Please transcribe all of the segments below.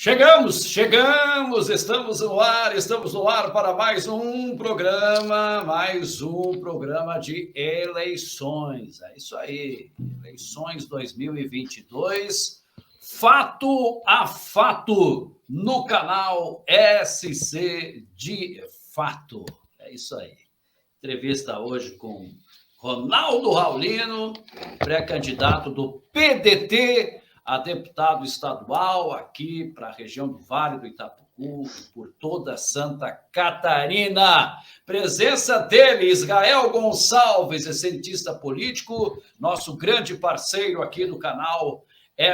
Chegamos, estamos no ar para mais um programa de eleições. É isso aí, eleições 2022, fato a fato, no canal SC de Fato. É isso aí. Entrevista hoje com Ronaldo Raulino, pré-candidato do PDT a deputado estadual aqui para a região do Vale do Itapucu e por toda Santa Catarina. Presença dele, Israel Gonçalves, cientista político, nosso grande parceiro aqui no canal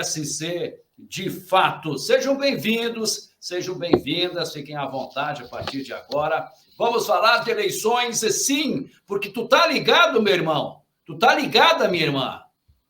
SC de Fato. Sejam bem-vindos, sejam bem-vindas, fiquem à vontade a partir de agora. Vamos falar de eleições, sim, porque tu tá ligado, meu irmão? Tu tá ligada, minha irmã?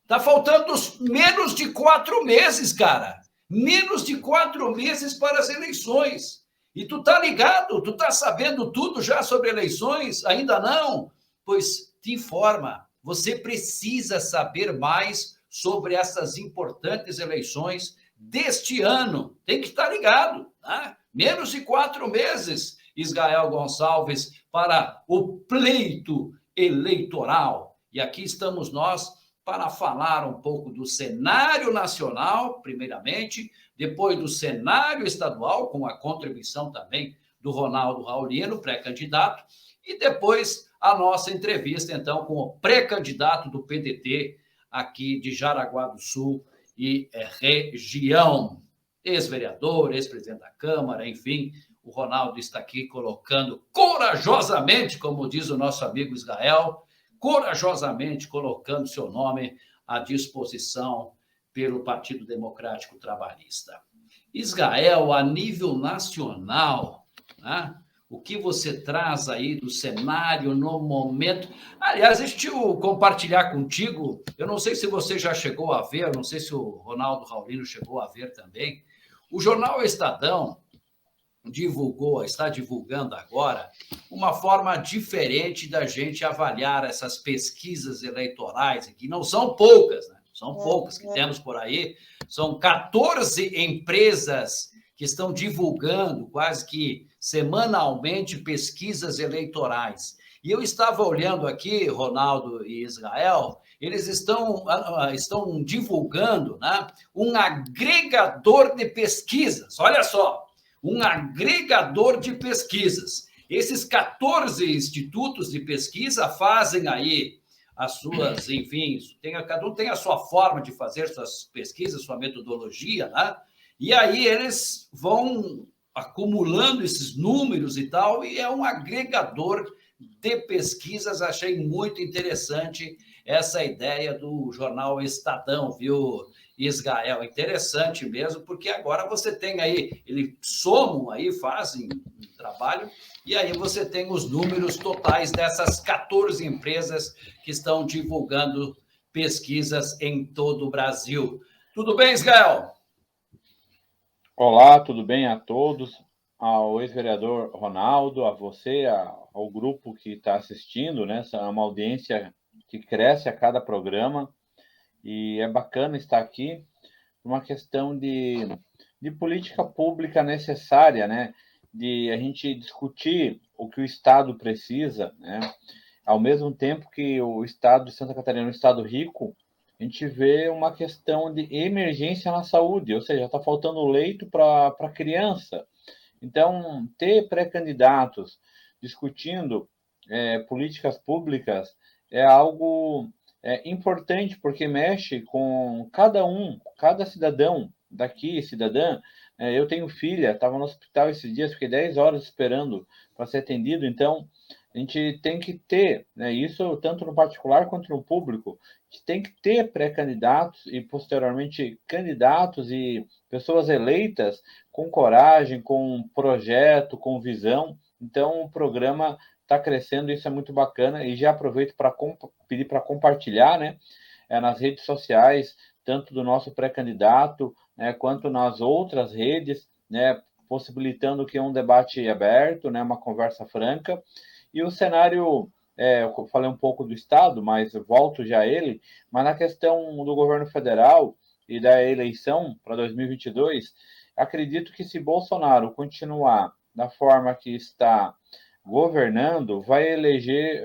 Tá faltando menos de 4 meses, cara. Menos de 4 meses para as eleições. E tu tá ligado? Tu tá sabendo tudo já sobre eleições? Ainda não? Pois te informa. Você precisa saber mais sobre essas importantes eleições deste ano. Tem que estar ligado, tá? Menos de 4 meses, Israel Gonçalves, para o pleito eleitoral. E aqui estamos nós para falar um pouco do cenário nacional, primeiramente, depois do cenário estadual, com a contribuição também do Ronaldo Raulino, pré-candidato, e depois a nossa entrevista, então, com o pré-candidato do PDT aqui de Jaraguá do Sul e região. Ex-vereador, ex-presidente da Câmara, enfim, o Ronaldo está aqui colocando corajosamente, como diz o nosso amigo Israel, corajosamente colocando seu nome à disposição pelo Partido Democrático Trabalhista. Israel, a nível nacional, né? O que você traz aí do cenário no momento? Aliás, deixa eu compartilhar contigo, eu não sei se você já chegou a ver, não sei se o Ronaldo Raulino chegou a ver também, o jornal Estadão está divulgando agora uma forma diferente da gente avaliar essas pesquisas eleitorais, que não são poucas, né? São poucas que temos por aí. São 14 empresas que estão divulgando quase que semanalmente pesquisas eleitorais. E eu estava olhando aqui, Ronaldo e Israel, eles estão divulgando, né, um agregador de pesquisas. Olha só, um agregador de pesquisas. Esses 14 institutos de pesquisa fazem aí as suas, enfim, cada um tem a sua forma de fazer suas pesquisas, sua metodologia, né? E aí eles vão acumulando esses números e tal, e é um agregador de pesquisas. Achei muito interessante essa ideia do jornal Estadão, viu, Israel? Interessante mesmo, porque agora você tem aí, eles somam aí, fazem um trabalho, e aí você tem os números totais dessas 14 empresas que estão divulgando pesquisas em todo o Brasil. Tudo bem, Israel? Olá, tudo bem a todos? Ao ex-vereador Ronaldo, a você, ao grupo que está assistindo, né? Essa é uma audiência que cresce a cada programa e é bacana estar aqui por uma questão de política pública necessária, né? De a gente discutir o que o Estado precisa, né? Ao mesmo tempo que o Estado de Santa Catarina é um Estado rico, a gente vê uma questão de emergência na saúde, ou seja, está faltando leito para criança. Então, ter pré-candidatos discutindo políticas públicas é algo importante, porque mexe com cada cidadão daqui, cidadã. Eu tenho filha, estava no hospital esses dias, fiquei 10 horas esperando para ser atendido, então a gente tem que ter, né, isso tanto no particular quanto no público, a gente tem que ter pré-candidatos e posteriormente candidatos e pessoas eleitas com coragem, com projeto, com visão. Então o programa está crescendo, isso é muito bacana, e já aproveito para pedir para compartilhar, né, nas redes sociais, tanto do nosso pré-candidato, né, quanto nas outras redes, né, possibilitando que um debate aberto, né, uma conversa franca. E o cenário, eu falei um pouco do Estado, mas volto já a ele, mas na questão do governo federal e da eleição para 2022, acredito que se Bolsonaro continuar da forma que está governando, vai eleger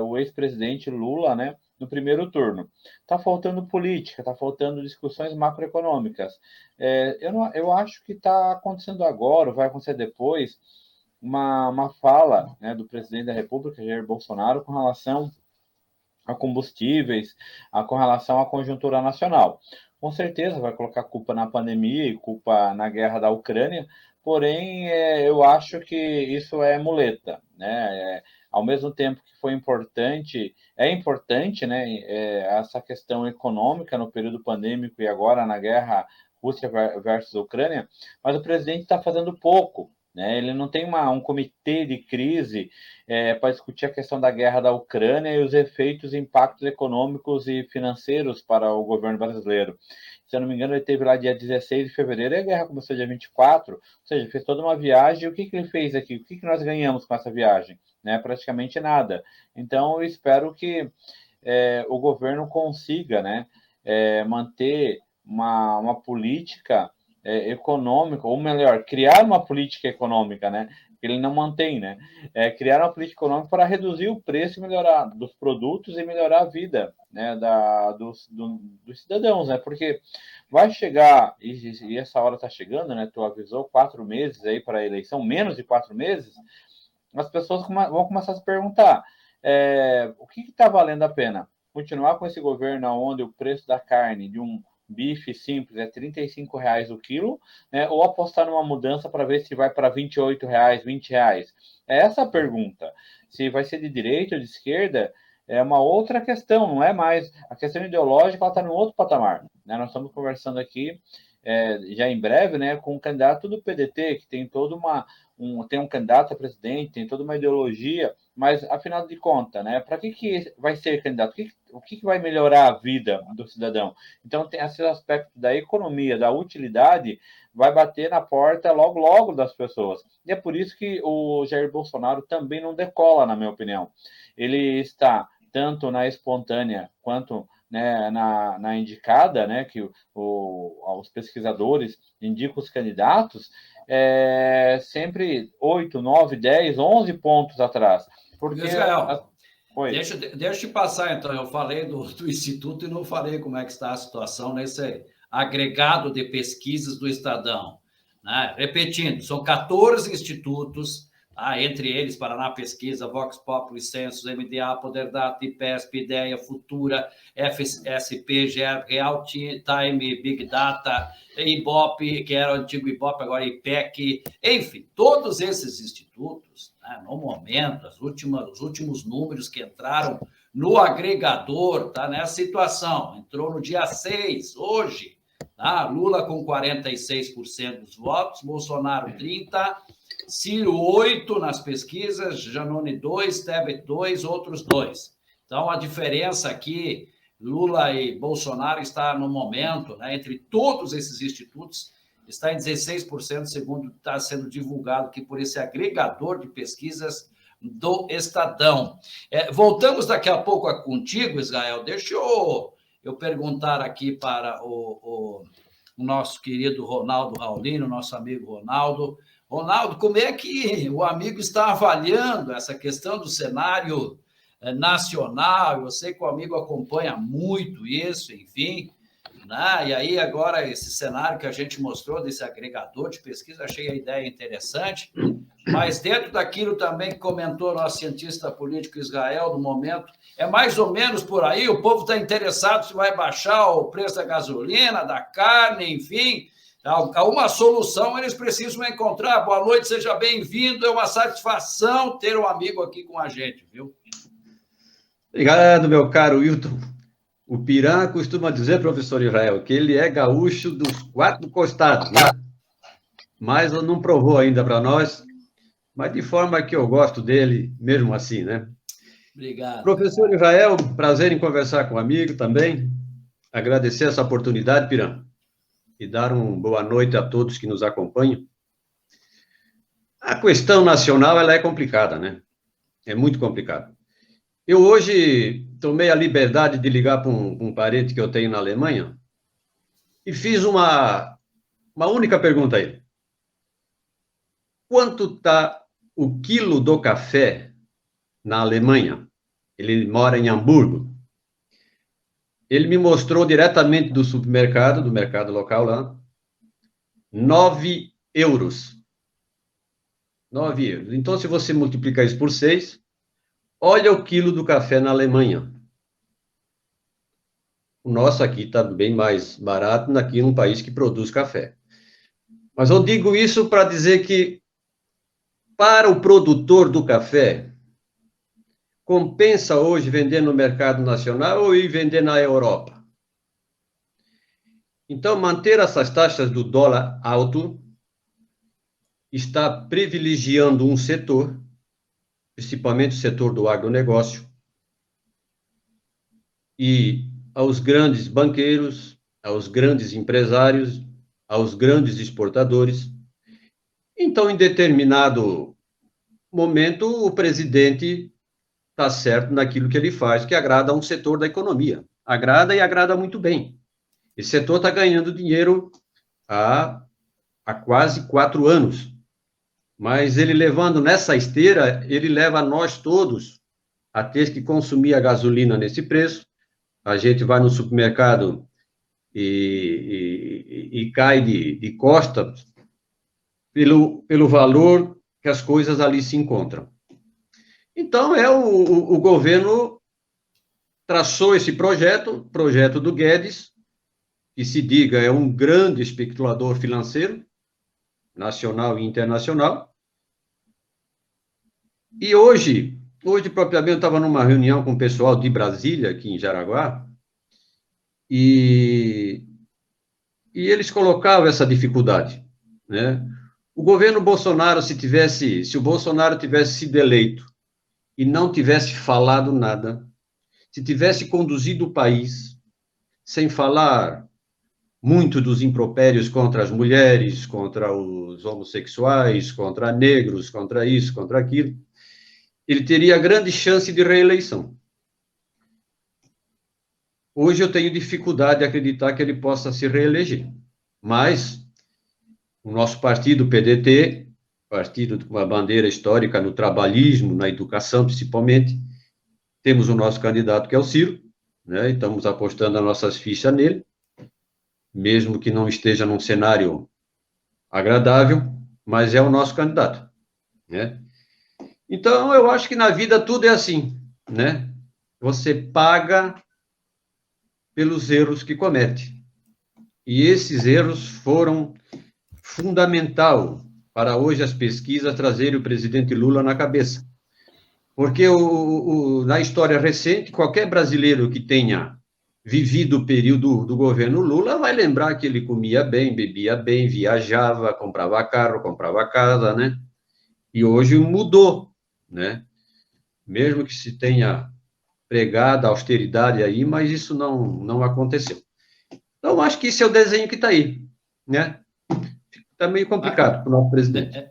o ex-presidente Lula, né, no primeiro turno. Está faltando política, está faltando discussões macroeconômicas. Eu acho que está acontecendo agora, vai acontecer depois, uma fala, né, do presidente da República, Jair Bolsonaro, com relação a combustíveis, com relação à conjuntura nacional. Com certeza vai colocar culpa na pandemia e culpa na guerra da Ucrânia, porém eu acho que isso é muleta, né? Ao mesmo tempo que foi importante, é importante, né, essa questão econômica no período pandêmico e agora na guerra Rússia versus Ucrânia, mas o presidente está fazendo pouco, né? Ele não tem um comitê de crise para discutir a questão da guerra da Ucrânia e os efeitos e impactos econômicos e financeiros para o governo brasileiro. Se eu não me engano, ele teve lá dia 16 de fevereiro e a guerra começou dia 24, ou seja, fez toda uma viagem. E o que ele fez aqui? O que nós ganhamos com essa viagem? Né? Praticamente nada. Então, eu espero que o governo consiga, né, manter uma política econômica, ou melhor, criar uma política econômica, né? Ele não mantém, né? Criar uma política econômica para reduzir o preço e melhorar dos produtos e melhorar a vida, né, dos cidadãos, né? Porque vai chegar, e essa hora está chegando, né? Tu avisou 4 meses aí para a eleição, menos de 4 meses, as pessoas vão começar a se perguntar o que está valendo a pena? Continuar com esse governo onde o preço da carne de um bife simples é R$35 o quilo, né? Ou apostar numa mudança para ver se vai para R$28, R$20? É essa a pergunta. Se vai ser de direita ou de esquerda, é uma outra questão, não é mais. A questão ideológica está em outro patamar, né? Nós estamos conversando aqui já em breve, né, com um candidato do PDT, que tem toda tem um candidato a presidente, tem toda uma ideologia, mas, afinal de contas, né, para que vai ser candidato? O que vai melhorar a vida do cidadão? Então, tem esse aspecto da economia, da utilidade, vai bater na porta logo, logo das pessoas. E é por isso que o Jair Bolsonaro também não decola, na minha opinião. Ele está tanto na espontânea quanto, né, na indicada, né, que os pesquisadores indicam os candidatos, sempre 8, 9, 10, 11 pontos atrás. Porque Israel, deixa eu te passar, então. Eu falei do Instituto e não falei como é que está a situação nesse agregado de pesquisas do Estadão. Né? Repetindo, são 14 institutos, entre eles Paraná Pesquisa, Vox Populi, Census, MDA, Poder Data, IPESP, Ideia, Futura, FSP, Real Time, Big Data, Ibope, que era o antigo Ibope, agora IPEC, enfim, todos esses institutos, né, no momento, os últimos números que entraram no agregador, tá nessa situação, entrou no dia 6, hoje, tá? Lula com 46% dos votos, Bolsonaro 30%, Ciro 8 nas pesquisas, Janone 2, Tebet 2, outros 2. Então, a diferença aqui, Lula e Bolsonaro está no momento, né, entre todos esses institutos, está em 16%, segundo está sendo divulgado aqui por esse agregador de pesquisas do Estadão. Voltamos daqui a pouco contigo, Israel. Deixa eu perguntar aqui para o nosso querido Ronaldo Raulino, nosso amigo Ronaldo. Ronaldo, como é que o amigo está avaliando essa questão do cenário nacional? Eu sei que o amigo acompanha muito isso, enfim, né? E aí agora esse cenário que a gente mostrou desse agregador de pesquisa, achei a ideia interessante, mas dentro daquilo também que comentou nosso cientista político Israel no momento, é mais ou menos por aí, o povo está interessado se vai baixar o preço da gasolina, da carne, enfim, uma solução eles precisam encontrar. Boa noite, seja bem-vindo, é uma satisfação ter um amigo aqui com a gente, viu? Obrigado, meu caro Wilton. O Pirã costuma dizer, professor Israel, que ele é gaúcho dos 4 costados, né? Mas não provou ainda para nós, mas de forma que eu gosto dele mesmo assim, né? Obrigado. Professor Israel, prazer em conversar com o amigo também. Agradecer essa oportunidade, Pirã, e dar uma boa noite a todos que nos acompanham. A questão nacional, ela é complicada, né? É muito complicada. Eu hoje tomei a liberdade de ligar para um parente que eu tenho na Alemanha e fiz uma uma única pergunta aí. Quanto está o quilo do café na Alemanha? Ele mora em Hamburgo. Ele me mostrou diretamente do supermercado, do mercado local lá, 9 euros. 9 euros. Então, se você multiplicar isso por 6, olha o quilo do café na Alemanha. O nosso aqui está bem mais barato aqui num país que produz café. Mas eu digo isso para dizer que, para o produtor do café, compensa hoje vender no mercado nacional ou ir vender na Europa? Então, manter essas taxas do dólar alto está privilegiando um setor, principalmente o setor do agronegócio, e aos grandes banqueiros, aos grandes empresários, aos grandes exportadores. Então, em determinado momento, o presidente está certo naquilo que ele faz, que agrada a um setor da economia. Agrada e agrada muito bem. Esse setor está ganhando dinheiro há quase 4 anos. Mas ele levando nessa esteira, ele leva nós todos a ter que consumir a gasolina nesse preço. A gente vai no supermercado e cai de costa pelo valor que as coisas ali se encontram. Então, o governo traçou esse projeto do Guedes, que se diga é um grande especulador financeiro, nacional e internacional. E hoje propriamente, eu estava numa reunião com o pessoal de Brasília, aqui em Jaraguá, e eles colocavam essa dificuldade, né? O governo Bolsonaro, se o Bolsonaro tivesse sido eleito e não tivesse falado nada, se tivesse conduzido o país sem falar muito dos impropérios contra as mulheres, contra os homossexuais, contra negros, contra isso, contra aquilo, ele teria grande chance de reeleição. Hoje eu tenho dificuldade de acreditar que ele possa se reeleger, mas o nosso partido, o PDT, partido com uma bandeira histórica no trabalhismo, na educação principalmente, temos o nosso candidato que é o Ciro, né? E estamos apostando as nossas fichas nele, mesmo que não esteja num cenário agradável, mas é o nosso candidato, né? Então, eu acho que na vida tudo é assim, né? Você paga pelos erros que comete. E esses erros foram fundamental para hoje as pesquisas trazerem o presidente Lula na cabeça. Porque na história recente, qualquer brasileiro que tenha vivido o período do governo Lula vai lembrar que ele comia bem, bebia bem, viajava, comprava carro, comprava casa, né? E hoje mudou, né? Mesmo que se tenha pregado a austeridade aí, mas isso não aconteceu. Então, acho que esse é o desenho que está aí, né? Está meio complicado para o nosso presidente.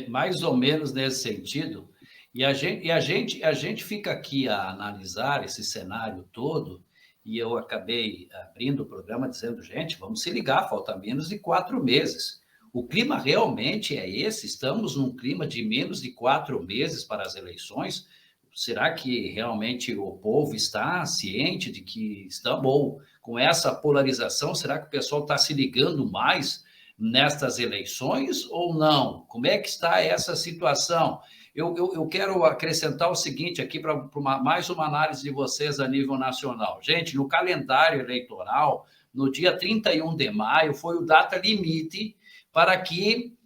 Mais ou menos nesse sentido. E a gente fica aqui a analisar esse cenário todo, e eu acabei abrindo o programa dizendo, gente, vamos se ligar, falta menos de 4 meses. O clima realmente é esse? Estamos num clima de menos de 4 meses para as eleições? Será que realmente o povo está ciente de que estamos, ou com essa polarização, será que o pessoal está se ligando mais nestas eleições ou não? Como é que está essa situação? Eu quero acrescentar o seguinte aqui para mais uma análise de vocês a nível nacional. Gente, no calendário eleitoral, no dia 31 de maio, foi o data limite para que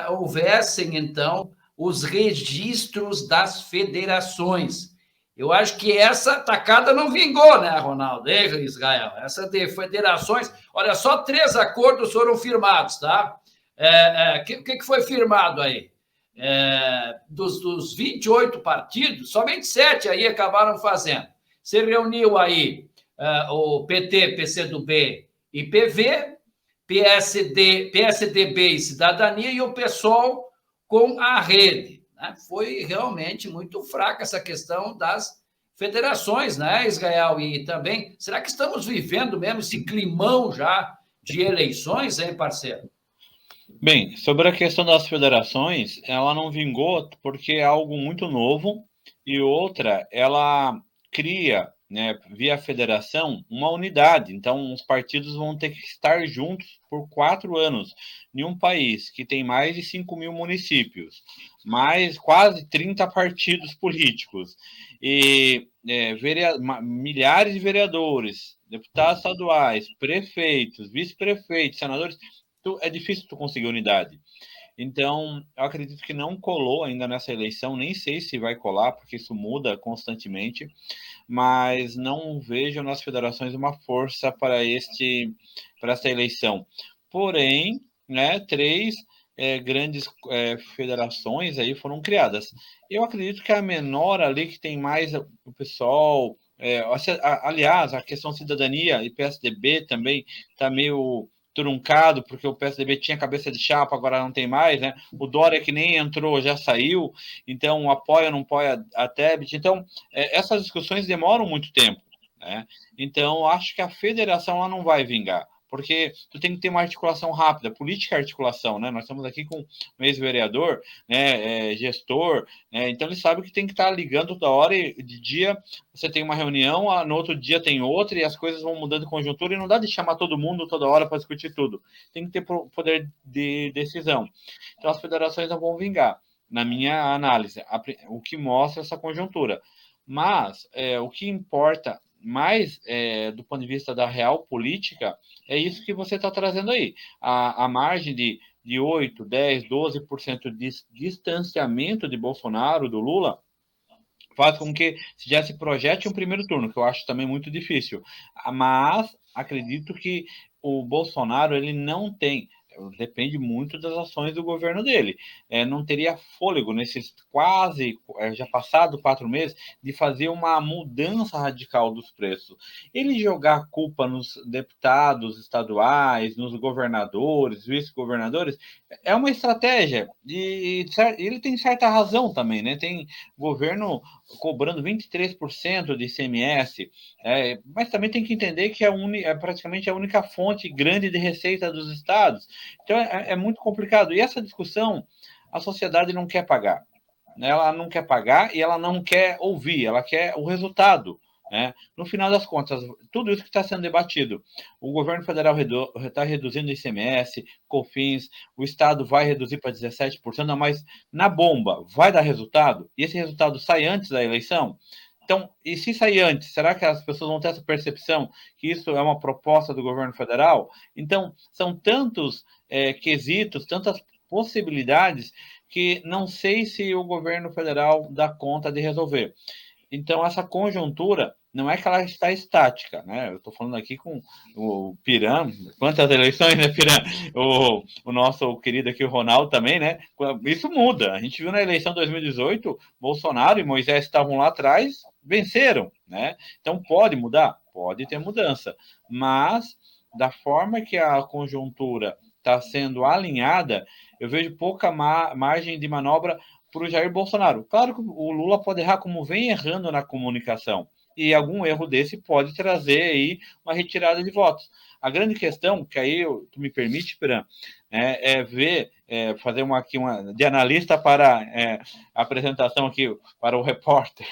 houvessem, então, os registros das federações. Eu acho que essa tacada não vingou, né, Ronaldo? Israel? Essa de federações... Olha, só 3 acordos foram firmados, tá? O que foi firmado aí? Dos 28 partidos, somente 7 aí acabaram fazendo. Se reuniu aí o PT, PCdoB e PV, PSDB e Cidadania e o PSOL com a rede. Né? Foi realmente muito fraca essa questão das federações, né, Israel? E também, será que estamos vivendo mesmo esse climão já de eleições, hein, parceiro? Bem, sobre a questão das federações, ela não vingou porque é algo muito novo, e outra, ela cria, né, via federação, uma unidade. Então, os partidos vão ter que estar juntos por 4 anos, em um país que tem mais de 5 mil municípios, mais quase 30 partidos políticos, e milhares de vereadores, deputados estaduais, prefeitos, vice-prefeitos, senadores. É difícil tu conseguir unidade. Então, eu acredito que não colou ainda nessa eleição, nem sei se vai colar, porque isso muda constantemente, mas não vejo nas federações uma força para esta eleição. Porém, né, 3 grandes federações aí foram criadas. Eu acredito que a menor ali, que tem mais o pessoal... aliás, a questão cidadania e PSDB também está meio truncado, porque o PSDB tinha cabeça de chapa, agora não tem mais, né? O Dória, que nem entrou, já saiu, então apoia ou não apoia a Tebet. Então, essas discussões demoram muito tempo, né? Então, acho que a federação lá não vai vingar, porque tu tem que ter uma articulação rápida, política articulação, né? Nós estamos aqui com um ex-vereador, né, gestor, né? Então ele sabe que tem que estar ligando toda hora, e de dia você tem uma reunião, no outro dia tem outra, e as coisas vão mudando de conjuntura, e não dá de chamar todo mundo toda hora para discutir tudo. Tem que ter poder de decisão. Então as federações não vão vingar, na minha análise, o que mostra essa conjuntura. Mas o que importa mais do ponto de vista da real política é isso que você está trazendo aí. A margem de 8, 10, 12% de distanciamento de Bolsonaro, do Lula, faz com que já se projete um primeiro turno, que eu acho também muito difícil. Mas acredito que o Bolsonaro, ele não tem, depende muito das ações do governo dele. Não teria fôlego nesses quase, já passado 4 meses, de fazer uma mudança radical dos preços. Ele jogar a culpa nos deputados estaduais, nos governadores, vice-governadores, é uma estratégia. E ele tem certa razão também, né? Tem governo cobrando 23% de ICMS, mas também tem que entender que é praticamente a única fonte grande de receita dos estados. Então, é muito complicado. E essa discussão, a sociedade não quer pagar. Né? Ela não quer pagar e ela não quer ouvir, ela quer o resultado. Né? No final das contas, tudo isso que está sendo debatido, o governo federal está reduzindo o ICMS, COFINS, o Estado vai reduzir para 17%, mas na bomba vai dar resultado? E esse resultado sai antes da eleição? Então, e se sair antes, será que as pessoas vão ter essa percepção que isso é uma proposta do governo federal? Então, são tantos quesitos, tantas possibilidades, que não sei se o governo federal dá conta de resolver. Então, essa conjuntura não é que ela está estática, né? Eu estou falando aqui com o Piran, quantas eleições, né, Piran? O nosso querido aqui, o Ronaldo, também, né? Isso muda. A gente viu na eleição de 2018, Bolsonaro e Moisés estavam lá atrás, venceram, né? Então, pode mudar? Pode ter mudança. Mas, da forma que a conjuntura está sendo alinhada, eu vejo pouca margem de manobra para o Jair Bolsonaro. Claro que o Lula pode errar, como vem errando na comunicação, e algum erro desse pode trazer aí uma retirada de votos. A grande questão, que aí tu me permite, Piran, fazer uma de analista para a apresentação aqui para o repórter,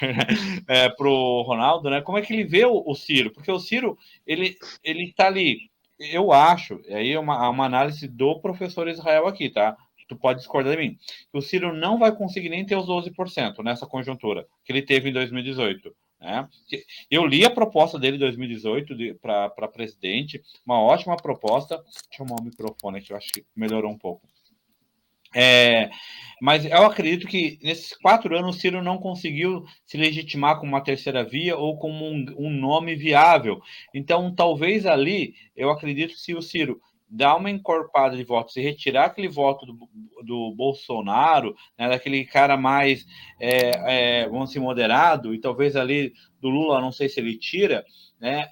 para o Ronaldo, né? Como é que ele vê o Ciro? Porque o Ciro, ele está ali, eu acho, aí é uma análise do professor Israel aqui, tá? Tu pode discordar de mim, que o Ciro não vai conseguir nem ter os 12% nessa conjuntura que ele teve em 2018. Né? Eu li a proposta dele em 2018 para presidente, uma ótima proposta. Deixa eu arrumar o microfone aqui, eu acho que melhorou um pouco. Mas eu acredito que nesses 4 anos o Ciro não conseguiu se legitimar como uma terceira via ou como um nome viável. Então, talvez ali, eu acredito que se o Ciro dar uma encorpada de votos e retirar aquele voto do Bolsonaro, né, daquele cara mais, vamos dizer, moderado, e talvez ali do Lula, não sei se ele tira, né,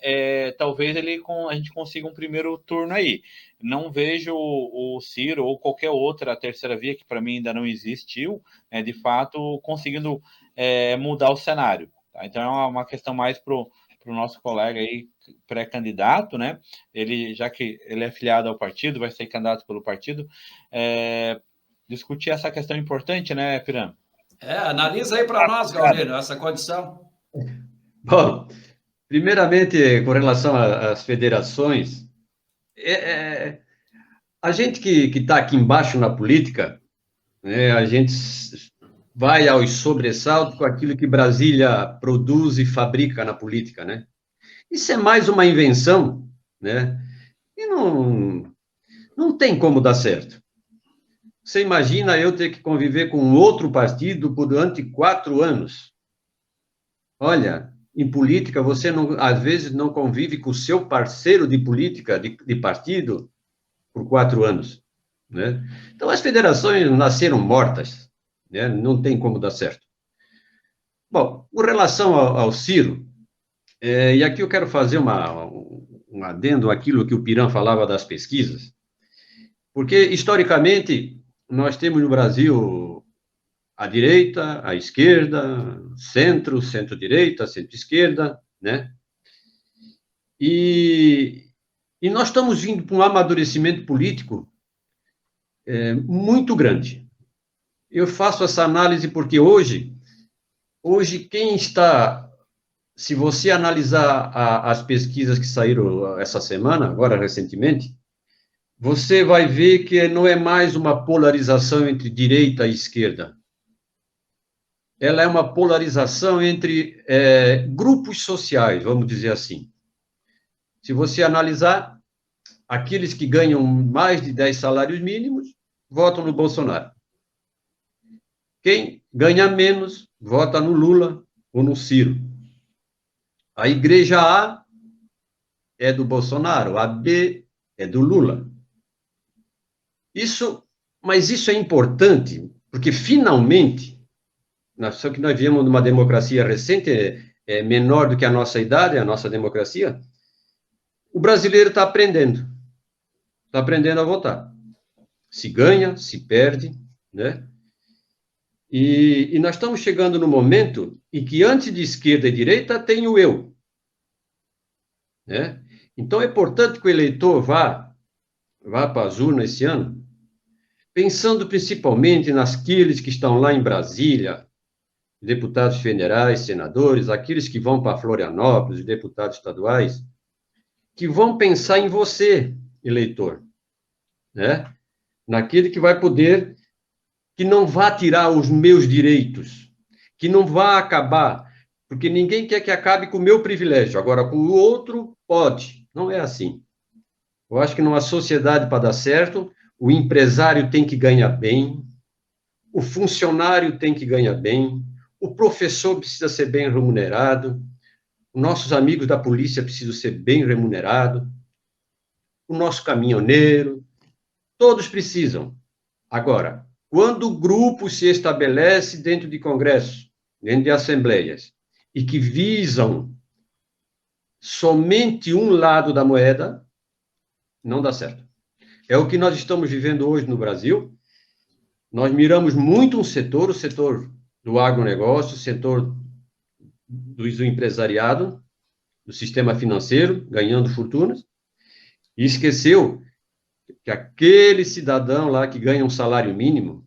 talvez a gente consiga um primeiro turno aí. Não vejo o Ciro ou qualquer outra terceira via, que para mim ainda não existiu, de fato, conseguindo mudar o cenário. Tá? Então é uma questão mais para o o nosso colega aí, pré-candidato, né? Ele, já que ele é filiado ao partido, vai ser candidato pelo partido, discutir essa questão importante, né, Piran? Analisa aí para nós, Galdênio, essa condição. Bom, primeiramente, com relação às federações, a gente que está aqui embaixo na política, né, a gente vai aos sobressaltos com aquilo que Brasília produz e fabrica na política, né? Isso é mais uma invenção, né? E não tem como dar certo. Você imagina eu ter que conviver com outro partido durante 4 anos? Olha, em política, você às vezes não convive com o seu parceiro de política, de partido, por 4 anos, né? Então, as federações nasceram mortas, né? Não tem como dar certo. Bom, com relação ao Ciro, e aqui eu quero fazer um adendo àquilo que o Piran falava das pesquisas, porque, historicamente, nós temos no Brasil a direita, a esquerda, centro-direita, centro-esquerda, né? E nós estamos vindo para um amadurecimento político muito grande. Eu faço essa análise porque hoje quem está, se você analisar as pesquisas que saíram essa semana, agora recentemente, você vai ver que não é mais uma polarização entre direita e esquerda. Ela é uma polarização entre grupos sociais, vamos dizer assim. Se você analisar, aqueles que ganham mais de 10 salários mínimos, votam no Bolsonaro. Quem ganha menos, vota no Lula ou no Ciro. A igreja A é do Bolsonaro, a B é do Lula. Mas isso é importante, porque finalmente, só que nós viemos numa democracia recente, menor do que a nossa idade, a nossa democracia, o brasileiro está aprendendo a votar. Se ganha, se perde, né? E nós estamos chegando no momento em que antes de esquerda e direita tem o eu, né? Então é importante que o eleitor vá para as urnas esse ano, pensando principalmente naqueles que estão lá em Brasília, deputados federais, senadores, aqueles que vão para Florianópolis, deputados estaduais, que vão pensar em você, eleitor, né? Naquele que vai poder, que não vá tirar os meus direitos, que não vá acabar, porque ninguém quer que acabe com o meu privilégio, agora com o outro pode, não é assim. Eu acho que numa sociedade, para dar certo, o empresário tem que ganhar bem, o funcionário tem que ganhar bem, o professor precisa ser bem remunerado, nossos amigos da polícia precisam ser bem remunerados, o nosso caminhoneiro, todos precisam. Agora, quando grupos se estabelecem dentro de congressos, dentro de assembleias, e que visam somente um lado da moeda, não dá certo. É o que nós estamos vivendo hoje no Brasil. Nós miramos muito um setor, o setor do agronegócio, o setor do empresariado, do sistema financeiro, ganhando fortunas, e esqueceu que aquele cidadão lá que ganha um salário mínimo,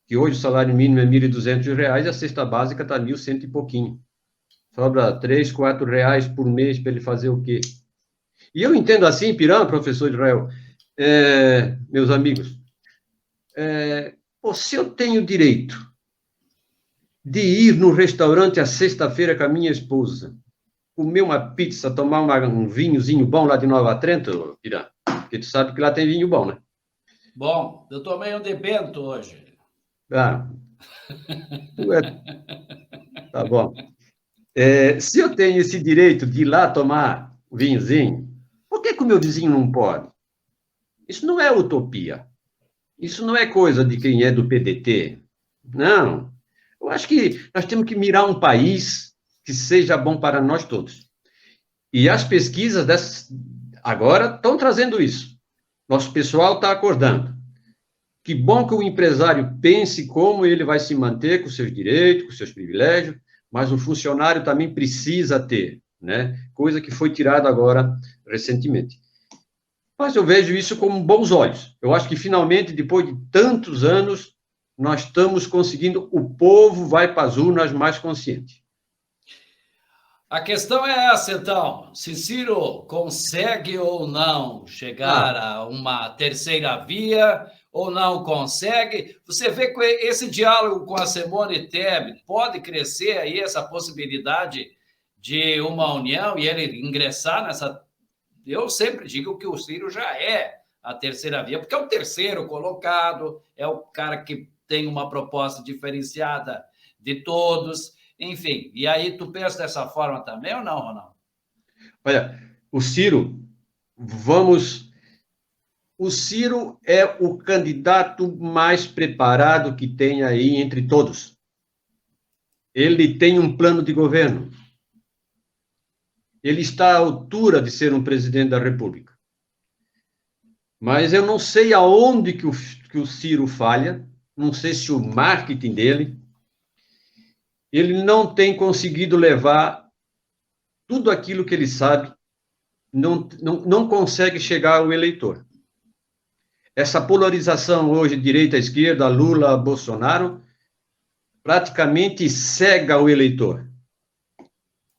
que hoje o salário mínimo é R$ 1.200, e a cesta básica está R$ 1.100 e pouquinho. Sobra R$ 3, R$ 4 por mês para ele fazer o quê? E eu entendo assim, Piran, professor Israel, meus amigos, se eu tenho direito de ir no restaurante à sexta-feira com a minha esposa, comer uma pizza, tomar um vinhozinho bom lá de Nova Trento, Piran, porque tu sabe que lá tem vinho bom, né? Bom, eu tomei um de Bento hoje. Ah, tá bom. Se eu tenho esse direito de ir lá tomar vinhozinho, por que o meu vizinho não pode? Isso não é utopia. Isso não é coisa de quem é do PDT. Não. Eu acho que nós temos que mirar um país que seja bom para nós todos. E as pesquisas agora estão trazendo isso. Nosso pessoal está acordando. Que bom que o empresário pense como ele vai se manter com seus direitos, com seus privilégios, mas o funcionário também precisa ter né? Coisa que foi tirada agora recentemente. Mas eu vejo isso com bons olhos. Eu acho que, finalmente, depois de tantos anos, nós estamos conseguindo, o povo vai para as urnas mais consciente. A questão é essa, então, se Ciro consegue ou não chegar a uma terceira via, ou não consegue. Você vê que esse diálogo com a Simone Tebet pode crescer aí essa possibilidade de uma união e ele ingressar nessa... Eu sempre digo que o Ciro já é a terceira via, porque é o terceiro colocado, é o cara que tem uma proposta diferenciada de todos, enfim. E aí tu pensa dessa forma também ou não, Ronaldo? Olha, o Ciro, o Ciro é o candidato mais preparado que tem aí entre todos. Ele tem um plano de governo. Ele está à altura de ser um presidente da República. Mas eu não sei aonde que o Ciro falha, não sei se o marketing dele, ele não tem conseguido levar tudo aquilo que ele sabe, não consegue chegar ao eleitor. Essa polarização hoje, direita-esquerda, Lula, Bolsonaro, praticamente cega o eleitor.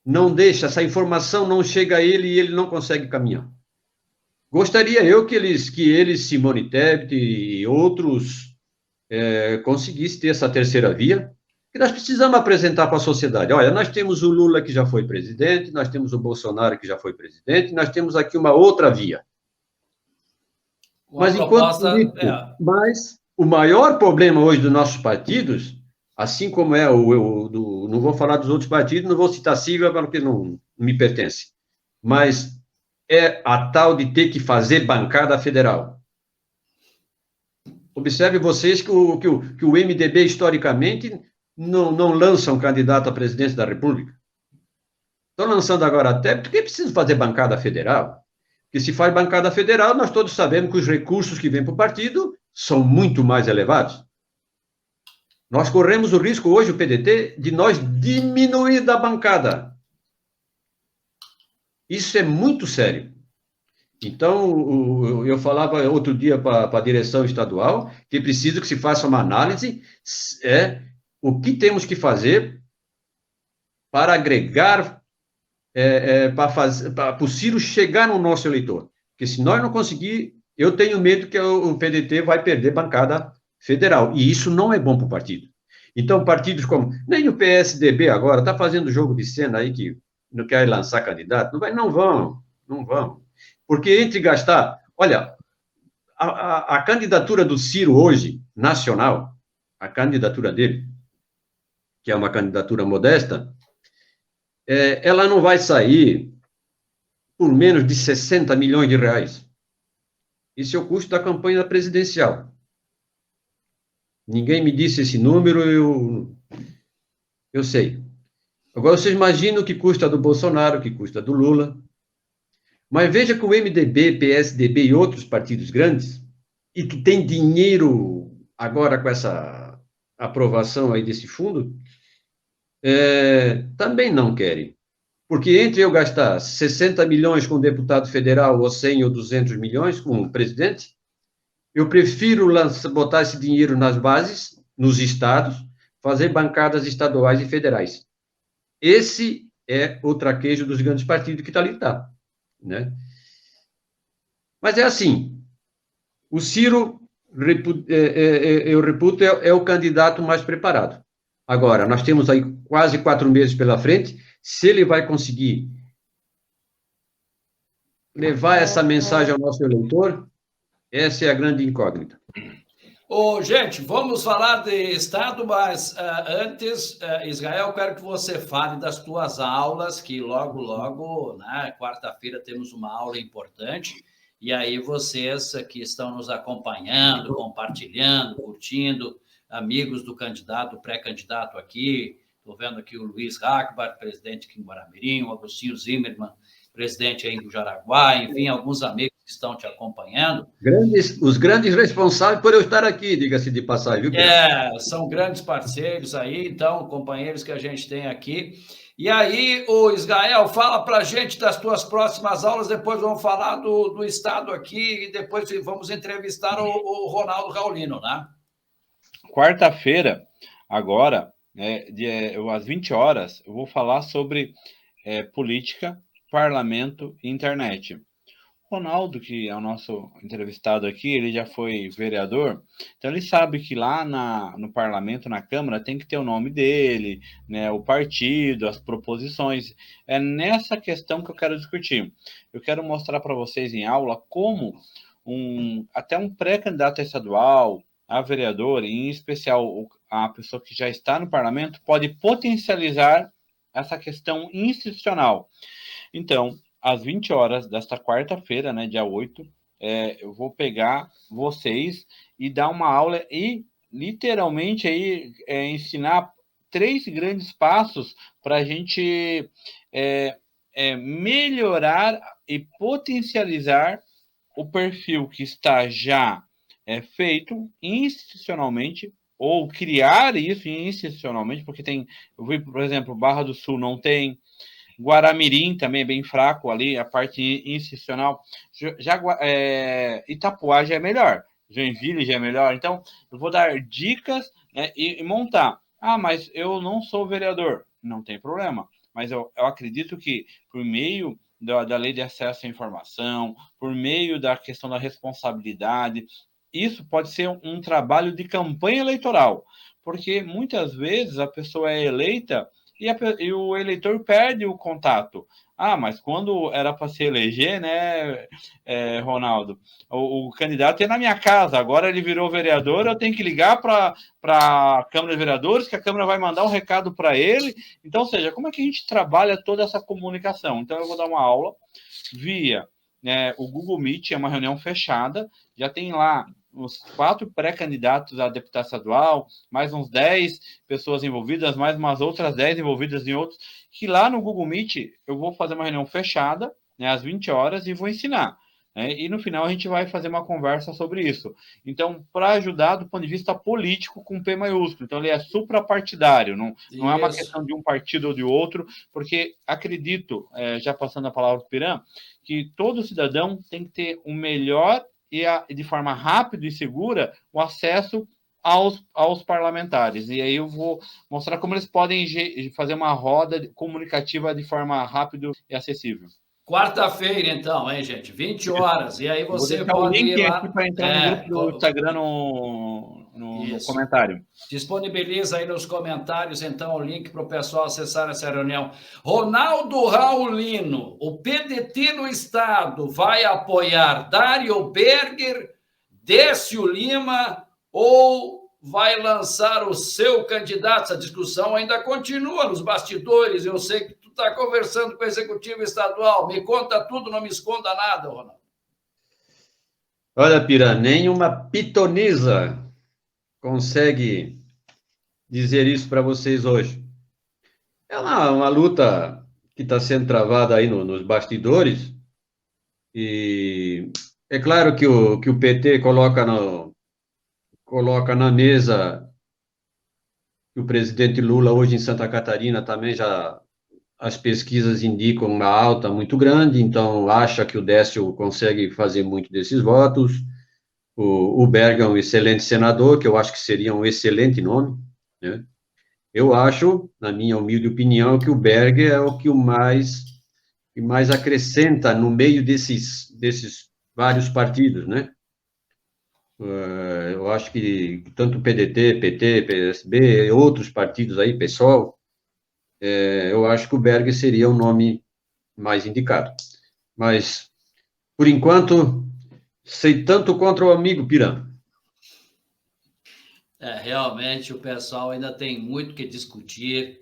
Não deixa, essa informação não chega a ele e ele não consegue caminhar. Gostaria eu que eles Simone Tebet e outros, conseguissem ter essa terceira via, que nós precisamos apresentar para a sociedade. Olha, nós temos o Lula que já foi presidente, nós temos o Bolsonaro que já foi presidente, nós temos aqui uma outra via. Mas mas o maior problema hoje dos nossos partidos, assim como é não vou falar dos outros partidos, não vou citar sigla porque não me pertence, mas é a tal de ter que fazer bancada federal. Observe vocês que o MDB, historicamente, não lança um candidato à presidência da República. Estão lançando agora até porque precisa fazer bancada federal. Porque se faz bancada federal, nós todos sabemos que os recursos que vêm para o partido são muito mais elevados. Nós corremos o risco hoje, o PDT, de nós diminuir da bancada. Isso é muito sério. Então, eu falava outro dia para a direção estadual que precisa que se faça uma análise o que temos que fazer para agregar, para o Ciro chegar no nosso eleitor. Porque se nós não conseguir, eu tenho medo que o PDT vai perder bancada federal. E isso não é bom para o partido. Então, partidos como... Nem o PSDB agora está fazendo jogo de cena aí que não quer lançar candidato. Não vão. Porque entre gastar... Olha, a candidatura do Ciro hoje, nacional, a candidatura dele, que é uma candidatura modesta, ela não vai sair por menos de 60 milhões de reais. Esse é o custo da campanha presidencial. Ninguém me disse esse número, eu sei. Agora, vocês imaginam o que custa do Bolsonaro, o que custa do Lula. Mas veja que o MDB, PSDB e outros partidos grandes, e que tem dinheiro agora com essa aprovação aí desse fundo, também não querem. Porque entre eu gastar 60 milhões com um deputado federal ou 100 ou 200 milhões com um presidente, eu prefiro botar esse dinheiro nas bases, nos estados, fazer bancadas estaduais e federais. Esse é o traquejo dos grandes partidos que está ali, né? Mas é assim, o Ciro, eu reputo, é o candidato mais preparado. Agora, nós temos aí quase 4 meses pela frente, se ele vai conseguir levar essa mensagem ao nosso eleitor, essa é a grande incógnita. Gente, vamos falar de Estado, mas antes, Israel, quero que você fale das tuas aulas, que logo, né, quarta-feira, temos uma aula importante, e aí vocês que estão nos acompanhando, compartilhando, curtindo, amigos do candidato, pré-candidato aqui, estou vendo aqui o Luiz Hackbar, presidente aqui em Guaramirim, o Agostinho Zimmermann, presidente aí do Jaraguá, enfim, alguns amigos que estão te acompanhando. Os grandes responsáveis por eu estar aqui, diga-se de passagem. Viu? São grandes parceiros aí, então, companheiros que a gente tem aqui. E aí, o Israel, fala para a gente das tuas próximas aulas, depois vamos falar do Estado aqui e depois vamos entrevistar o Ronaldo Raulino, né? Quarta-feira, agora, às 20 horas, eu vou falar sobre política, parlamento e internet. Ronaldo, que é o nosso entrevistado aqui, ele já foi vereador, então ele sabe que lá no parlamento, na Câmara, tem que ter o nome dele, né, o partido, as proposições. É nessa questão que eu quero discutir. Eu quero mostrar para vocês em aula como até um pré-candidato estadual, a vereador, e em especial a pessoa que já está no parlamento, pode potencializar essa questão institucional. Então, às 20 horas desta quarta-feira, né, dia 8, eu vou pegar vocês e dar uma aula e, literalmente, aí, ensinar 3 grandes passos para a gente melhorar e potencializar o perfil que está já feito institucionalmente, ou criar isso institucionalmente, porque eu vi, por exemplo, Barra do Sul não tem, Guaramirim também é bem fraco ali, a parte institucional. Itapuá já é melhor, Joinville já é melhor. Então, eu vou dar dicas, né, e montar. Ah, mas eu não sou vereador. Não tem problema. Mas eu acredito que, por meio da lei de acesso à informação, por meio da questão da responsabilidade, isso pode ser um trabalho de campanha eleitoral. Porque, muitas vezes, a pessoa é eleita e o eleitor perde o contato. Ah, mas quando era para se eleger, né, Ronaldo, o candidato ia na minha casa, agora ele virou vereador, eu tenho que ligar para a Câmara de Vereadores, que a Câmara vai mandar um recado para ele. Então, ou seja, como é que a gente trabalha toda essa comunicação? Então, eu vou dar uma aula via o Google Meet, é uma reunião fechada, já tem lá uns 4 pré-candidatos a deputado estadual, mais uns 10 pessoas envolvidas, mais umas outras 10 envolvidas em outros, que lá no Google Meet eu vou fazer uma reunião fechada, né, às 20 horas, e vou ensinar. E no final a gente vai fazer uma conversa sobre isso. Então, para ajudar do ponto de vista político, com P maiúsculo. Então, ele é suprapartidário, não é uma questão de um partido ou de outro, porque acredito, já passando a palavra para o Piran, que todo cidadão tem que ter o melhor e de forma rápida e segura o acesso aos parlamentares. E aí eu vou mostrar como eles podem fazer uma roda comunicativa de forma rápida e acessível. Quarta-feira, então, hein, gente? 20 horas. E aí você pode o link ir lá. Aqui para entrar no grupo do Instagram no comentário. Disponibiliza aí nos comentários, então, o link para o pessoal acessar essa reunião. Ronaldo Raulino, o PDT no Estado vai apoiar Dário Berger, Décio Lima ou vai lançar o seu candidato? Essa discussão ainda continua nos bastidores. Eu sei que tu está conversando com o Executivo Estadual. Me conta tudo, não me esconda nada, Ronaldo. Olha, Pira, nenhuma pitonisa consegue dizer isso para vocês hoje. É uma luta que está sendo travada aí nos bastidores, e é claro que o PT coloca na mesa que o presidente Lula hoje em Santa Catarina também já as pesquisas indicam uma alta muito grande, então acha que o Décio consegue fazer muito desses votos. O Berger é um excelente senador, que eu acho que seria um excelente nome, né? Eu acho, na minha humilde opinião, que o Berger é o que mais acrescenta no meio desses vários partidos, né? Eu acho que tanto o PDT, PT, PSB, outros partidos aí, PSOL, eu acho que o Berger seria o nome mais indicado. Mas, por enquanto, sei tanto contra o amigo Piran. Realmente o pessoal ainda tem muito que discutir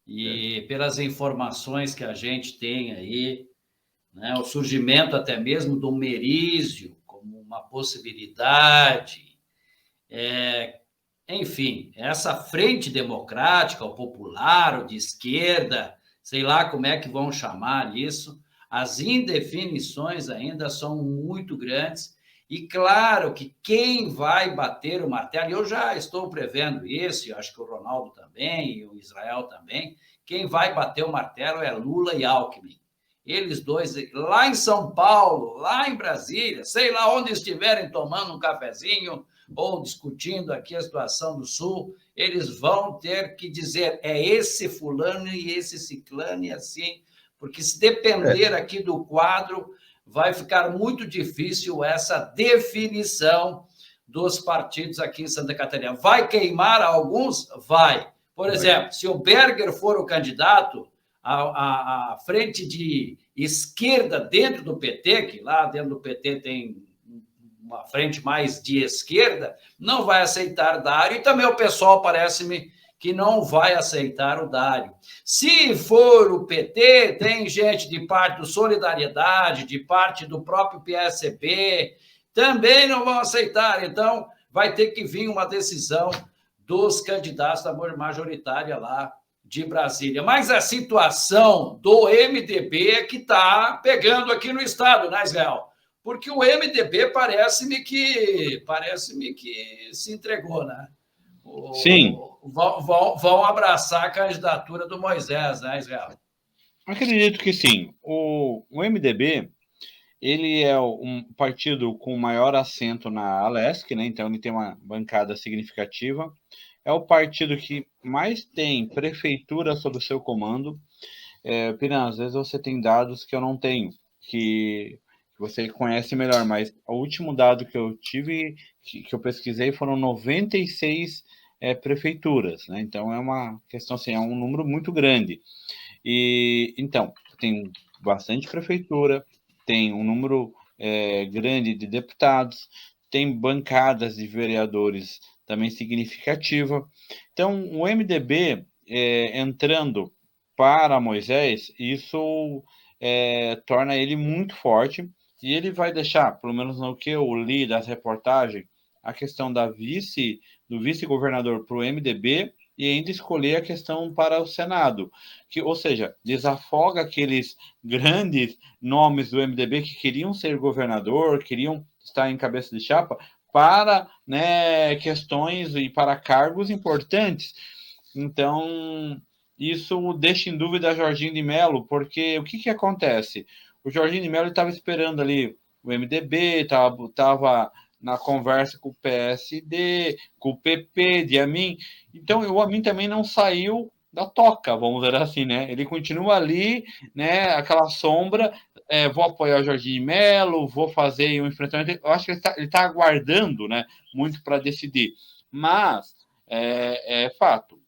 e pelas informações que a gente tem aí, né, o surgimento até mesmo do Merizio como uma possibilidade, enfim, essa frente democrática, ou popular, ou de esquerda, sei lá como é que vão chamar isso, as indefinições ainda são muito grandes E claro que quem vai bater o martelo, e eu já estou prevendo isso, e acho que o Ronaldo também, e o Israel também, quem vai bater o martelo é Lula e Alckmin. Eles dois, lá em São Paulo, lá em Brasília, sei lá onde estiverem tomando um cafezinho ou discutindo aqui a situação do Sul, eles vão ter que dizer, é esse fulano e esse ciclano e assim, porque se depender aqui do quadro, vai ficar muito difícil essa definição dos partidos aqui em Santa Catarina. Vai queimar alguns? Vai. Por exemplo, se o Berger for o candidato, a frente de esquerda dentro do PT, que lá dentro do PT tem uma frente mais de esquerda, não vai aceitar Dário, e também o pessoal parece-me que não vai aceitar o Dário. Se for o PT, tem gente de parte do Solidariedade, de parte do próprio PSB, também não vão aceitar. Então, vai ter que vir uma decisão dos candidatos da majoritária lá de Brasília. Mas a situação do MDB é que está pegando aqui no estado, né, Israel? Porque o MDB parece-me que se entregou, né? Sim. Vão abraçar a candidatura do Moisés, né, Israel? Acredito que sim. O MDB, ele é um partido com maior assento na Alesc, né? Então ele tem uma bancada significativa. É o partido que mais tem prefeitura sob o seu comando. Piran, às vezes você tem dados que eu não tenho, que você conhece melhor, mas o último dado que eu tive, que eu pesquisei, foram 96 prefeituras, né? Então é uma questão assim, é um número muito grande. E então tem bastante prefeitura, tem um número grande de deputados, tem bancadas de vereadores também significativa. Então o MDB entrando para Moisés, isso torna ele muito forte, e ele vai deixar, pelo menos no que eu li das reportagens, a questão do vice-governador para o MDB, e ainda escolher a questão para o Senado, ou seja, desafoga aqueles grandes nomes do MDB que queriam ser governador, queriam estar em cabeça de chapa, para questões e para cargos importantes. Então, isso deixa em dúvida Jorginho de Mello, porque o que acontece? O Jorginho de Mello estava esperando ali o MDB, estava na conversa com o PSD, com o PP, de Amin. Então, o Amin também não saiu da toca, vamos dizer assim, né? Ele continua ali, né? Aquela sombra, vou apoiar o Jorginho de Mello, vou fazer um enfrentamento. Eu acho que ele tá aguardando, né? Muito para decidir. Mas, é fato,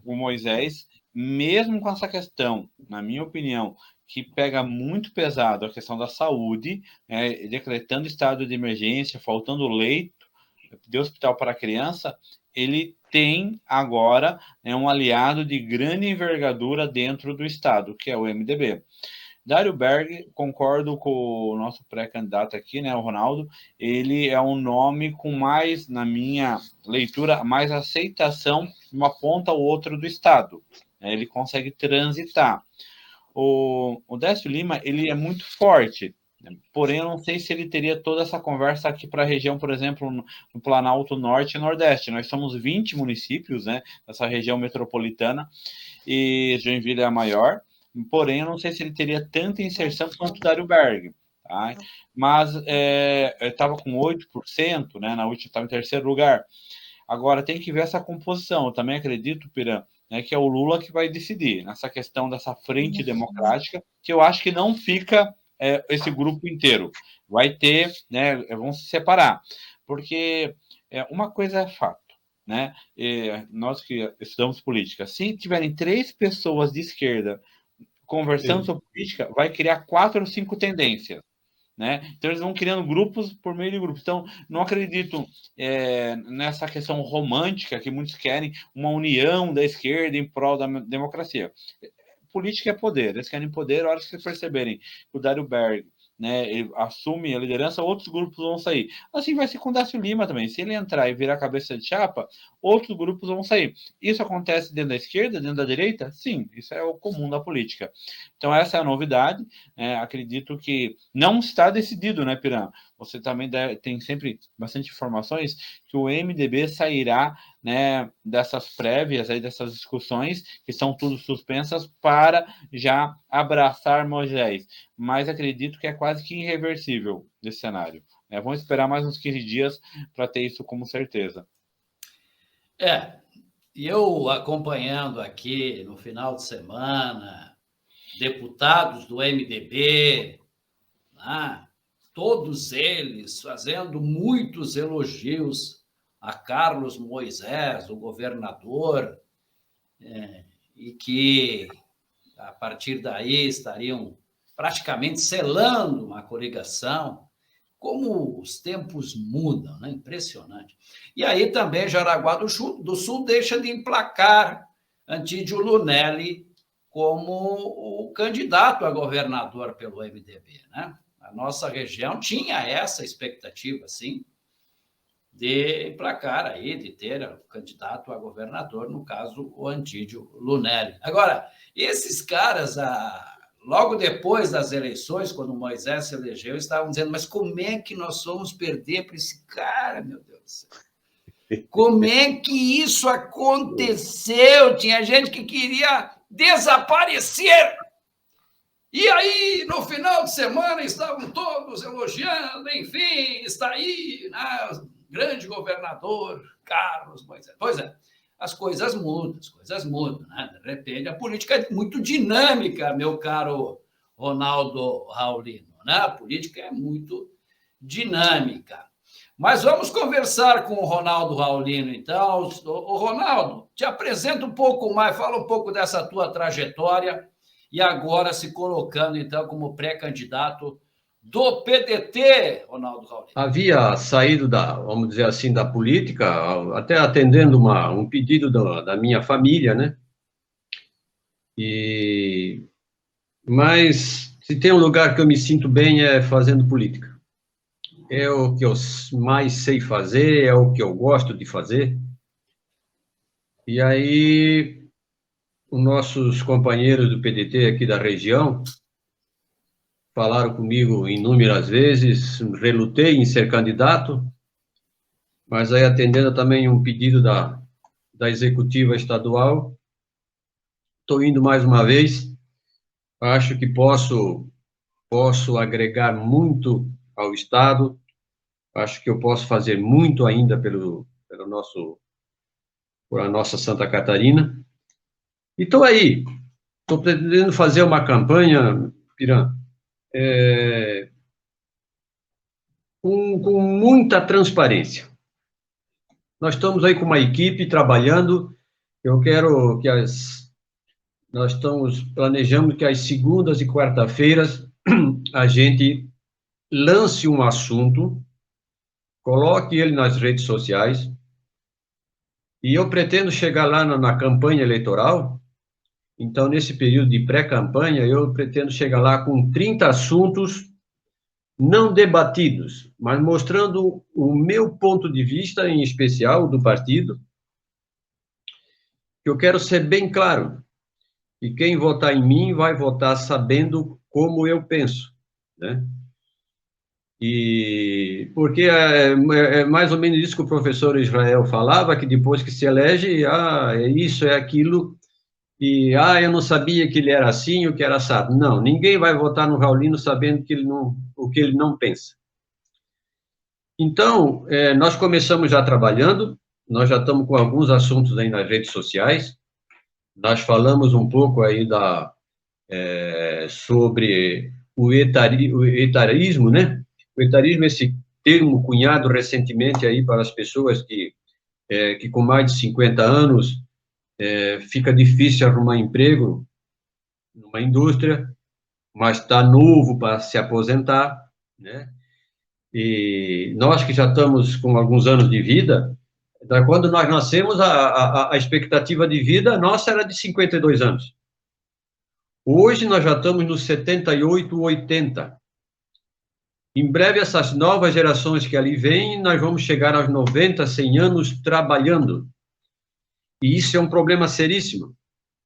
o Moisés, mesmo com essa questão, na minha opinião, que pega muito pesado a questão da saúde, decretando estado de emergência, faltando leito de hospital para criança, ele tem agora um aliado de grande envergadura dentro do estado, que é o MDB. Dário Berg, concordo com o nosso pré-candidato aqui, né, o Ronaldo, ele é um nome com mais, na minha leitura, mais aceitação de uma ponta ou outra do estado. Ele consegue transitar. O Décio Lima, ele é muito forte, porém eu não sei se ele teria toda essa conversa aqui para a região, por exemplo, no Planalto Norte e Nordeste. Nós somos 20 municípios, né, nessa região metropolitana, e Joinville é a maior, porém eu não sei se ele teria tanta inserção quanto o Dário Berg. Tá? Mas estava com 8%, né, na última, estava em terceiro lugar. Agora tem que ver essa composição. Eu também acredito, Piran, que é o Lula que vai decidir nessa questão dessa frente democrática, que eu acho que não fica esse grupo inteiro. Vai ter, né, vão se separar. Porque uma coisa é fato, né? Nós que estudamos política, se tiverem 3 pessoas de esquerda conversando sobre política, vai criar 4 ou 5 tendências. Né? Então eles vão criando grupos por meio de grupos. Então não acredito nessa questão romântica que muitos querem, uma união da esquerda em prol da democracia. Política é poder, eles querem poder. A hora que perceberem que o Dário Berg, né, ele assume a liderança, outros grupos vão sair. Assim vai ser com o Décio Lima também. Se ele entrar e virar cabeça de chapa, outros grupos vão sair. Isso acontece dentro da esquerda, dentro da direita? Sim, isso é o comum da política. Então essa é a novidade. Acredito que não está decidido, né, Piran? você também tem sempre bastante informações que o MDB sairá, né, dessas prévias, aí, dessas discussões, que são tudo suspensas, para já abraçar Moisés. Mas acredito que é quase que irreversível esse cenário. Vamos esperar mais uns 15 dias para ter isso como certeza. E eu acompanhando aqui no final de semana, deputados do MDB, né, todos eles fazendo muitos elogios a Carlos Moisés, o governador, e que, a partir daí, estariam praticamente selando uma coligação. Como os tempos mudam, né? Impressionante. E aí também Jaraguá do Sul deixa de emplacar Antídio Lunelli como o candidato a governador pelo MDB, né? A nossa região tinha essa expectativa, sim, de emplacar aí, de ter o candidato a governador, no caso, o Antídio Lunelli. Agora, esses caras, logo depois das eleições, quando Moisés se elegeu, estavam dizendo, mas como é que nós vamos perder para esse cara, meu Deus do céu? Como é que isso aconteceu? Tinha gente que queria desaparecer. E aí, no final de semana, estavam todos elogiando, enfim, está aí, né, o grande governador Carlos Moisés. Pois é, as coisas mudam, né? De repente, a política é muito dinâmica, meu caro Ronaldo Raulino, né? A política é muito dinâmica. Mas vamos conversar com o Ronaldo Raulino, então. O Ronaldo, te apresenta um pouco mais, fala um pouco dessa tua trajetória e agora se colocando, então, como pré-candidato do PDT, Ronaldo Raulino. Havia saído vamos dizer assim, da política, até atendendo um pedido da minha família, né? Mas se tem um lugar que eu me sinto bem é fazendo política. É o que eu mais sei fazer, é o que eu gosto de fazer. E aí, os nossos companheiros do PDT aqui da região falaram comigo inúmeras vezes, relutei em ser candidato, mas aí atendendo também um pedido da executiva estadual, estou indo mais uma vez, acho que posso agregar muito ao Estado, acho que eu posso fazer muito ainda por a nossa Santa Catarina, e estou aí, estou pretendendo fazer uma campanha, Piran, com muita transparência. Nós estamos aí com uma equipe trabalhando, eu quero que nós planejando que às segundas e quarta-feiras a gente lance um assunto, coloque ele nas redes sociais, e eu pretendo chegar lá na campanha eleitoral, então, nesse período de pré-campanha, eu pretendo chegar lá com 30 assuntos não debatidos, mas mostrando o meu ponto de vista, em especial, do partido, que eu quero ser bem claro, e quem votar em mim vai votar sabendo como eu penso, né? E porque é mais ou menos isso que o professor Israel falava, que depois que se elege, é isso, é aquilo, e eu não sabia que ele era assim, o que era assado. Não, ninguém vai votar no Raulino sabendo o que ele não pensa. Então, nós começamos já trabalhando, nós já estamos com alguns assuntos aí nas redes sociais, nós falamos um pouco aí sobre o etarismo, né? O etarismo é esse termo cunhado recentemente aí para as pessoas que com mais de 50 anos fica difícil arrumar emprego numa indústria, mas está novo para se aposentar, né? E nós que já estamos com alguns anos de vida, quando nós nascemos, a expectativa de vida nossa era de 52 anos. Hoje nós já estamos nos 78, 80. Em breve, essas novas gerações que ali vêm, nós vamos chegar aos 90, 100 anos trabalhando. E isso é um problema seríssimo,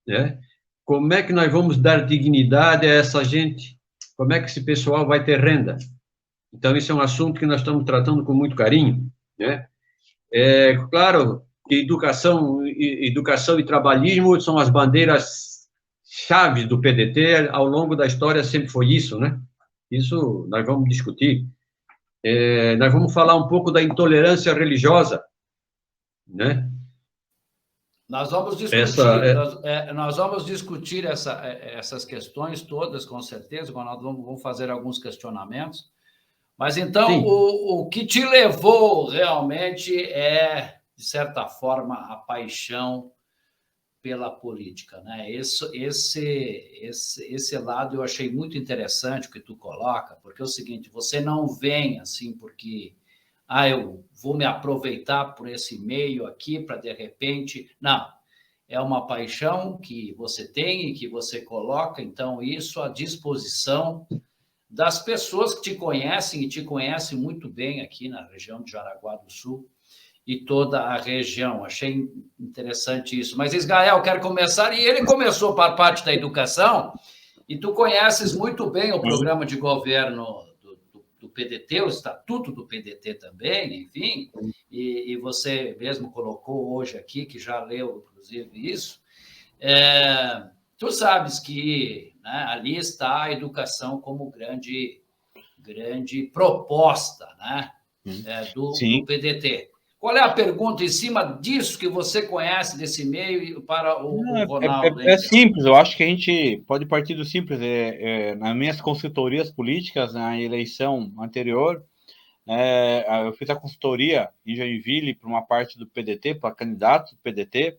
né? Como é que nós vamos dar dignidade a essa gente? Como é que esse pessoal vai ter renda? Então, esse é um assunto que nós estamos tratando com muito carinho, né? Claro que educação e trabalhismo são as bandeiras chaves do PDT, ao longo da história sempre foi isso, né? Isso nós vamos discutir. Nós vamos falar um pouco da intolerância religiosa, né? Nós vamos discutir essas questões todas, com certeza, quando nós vamos fazer alguns questionamentos. Mas, então, o que te levou realmente de certa forma, a paixão pela política, né? Esse lado eu achei muito interessante o que tu coloca, porque é o seguinte, você não vem assim porque eu vou me aproveitar por esse meio aqui para de repente, não, é uma paixão que você tem e que você coloca, então isso à disposição das pessoas que te conhecem e te conhecem muito bem aqui na região de Jaraguá do Sul e toda a região. Achei interessante isso. Mas, Israel, quero começar, e ele começou para a parte da educação, e tu conheces muito bem o programa de governo do PDT, o estatuto do PDT também, enfim, e você mesmo colocou hoje aqui, que já leu, inclusive, isso. Tu sabes que, né, ali está a educação como grande proposta, né, do PDT. Qual é a pergunta em cima disso que você conhece desse meio para o Ronaldo? É simples, eu acho que a gente pode partir do simples. Nas minhas consultorias políticas, na eleição anterior, eu fiz a consultoria em Joinville para uma parte do PDT, para candidato do PDT,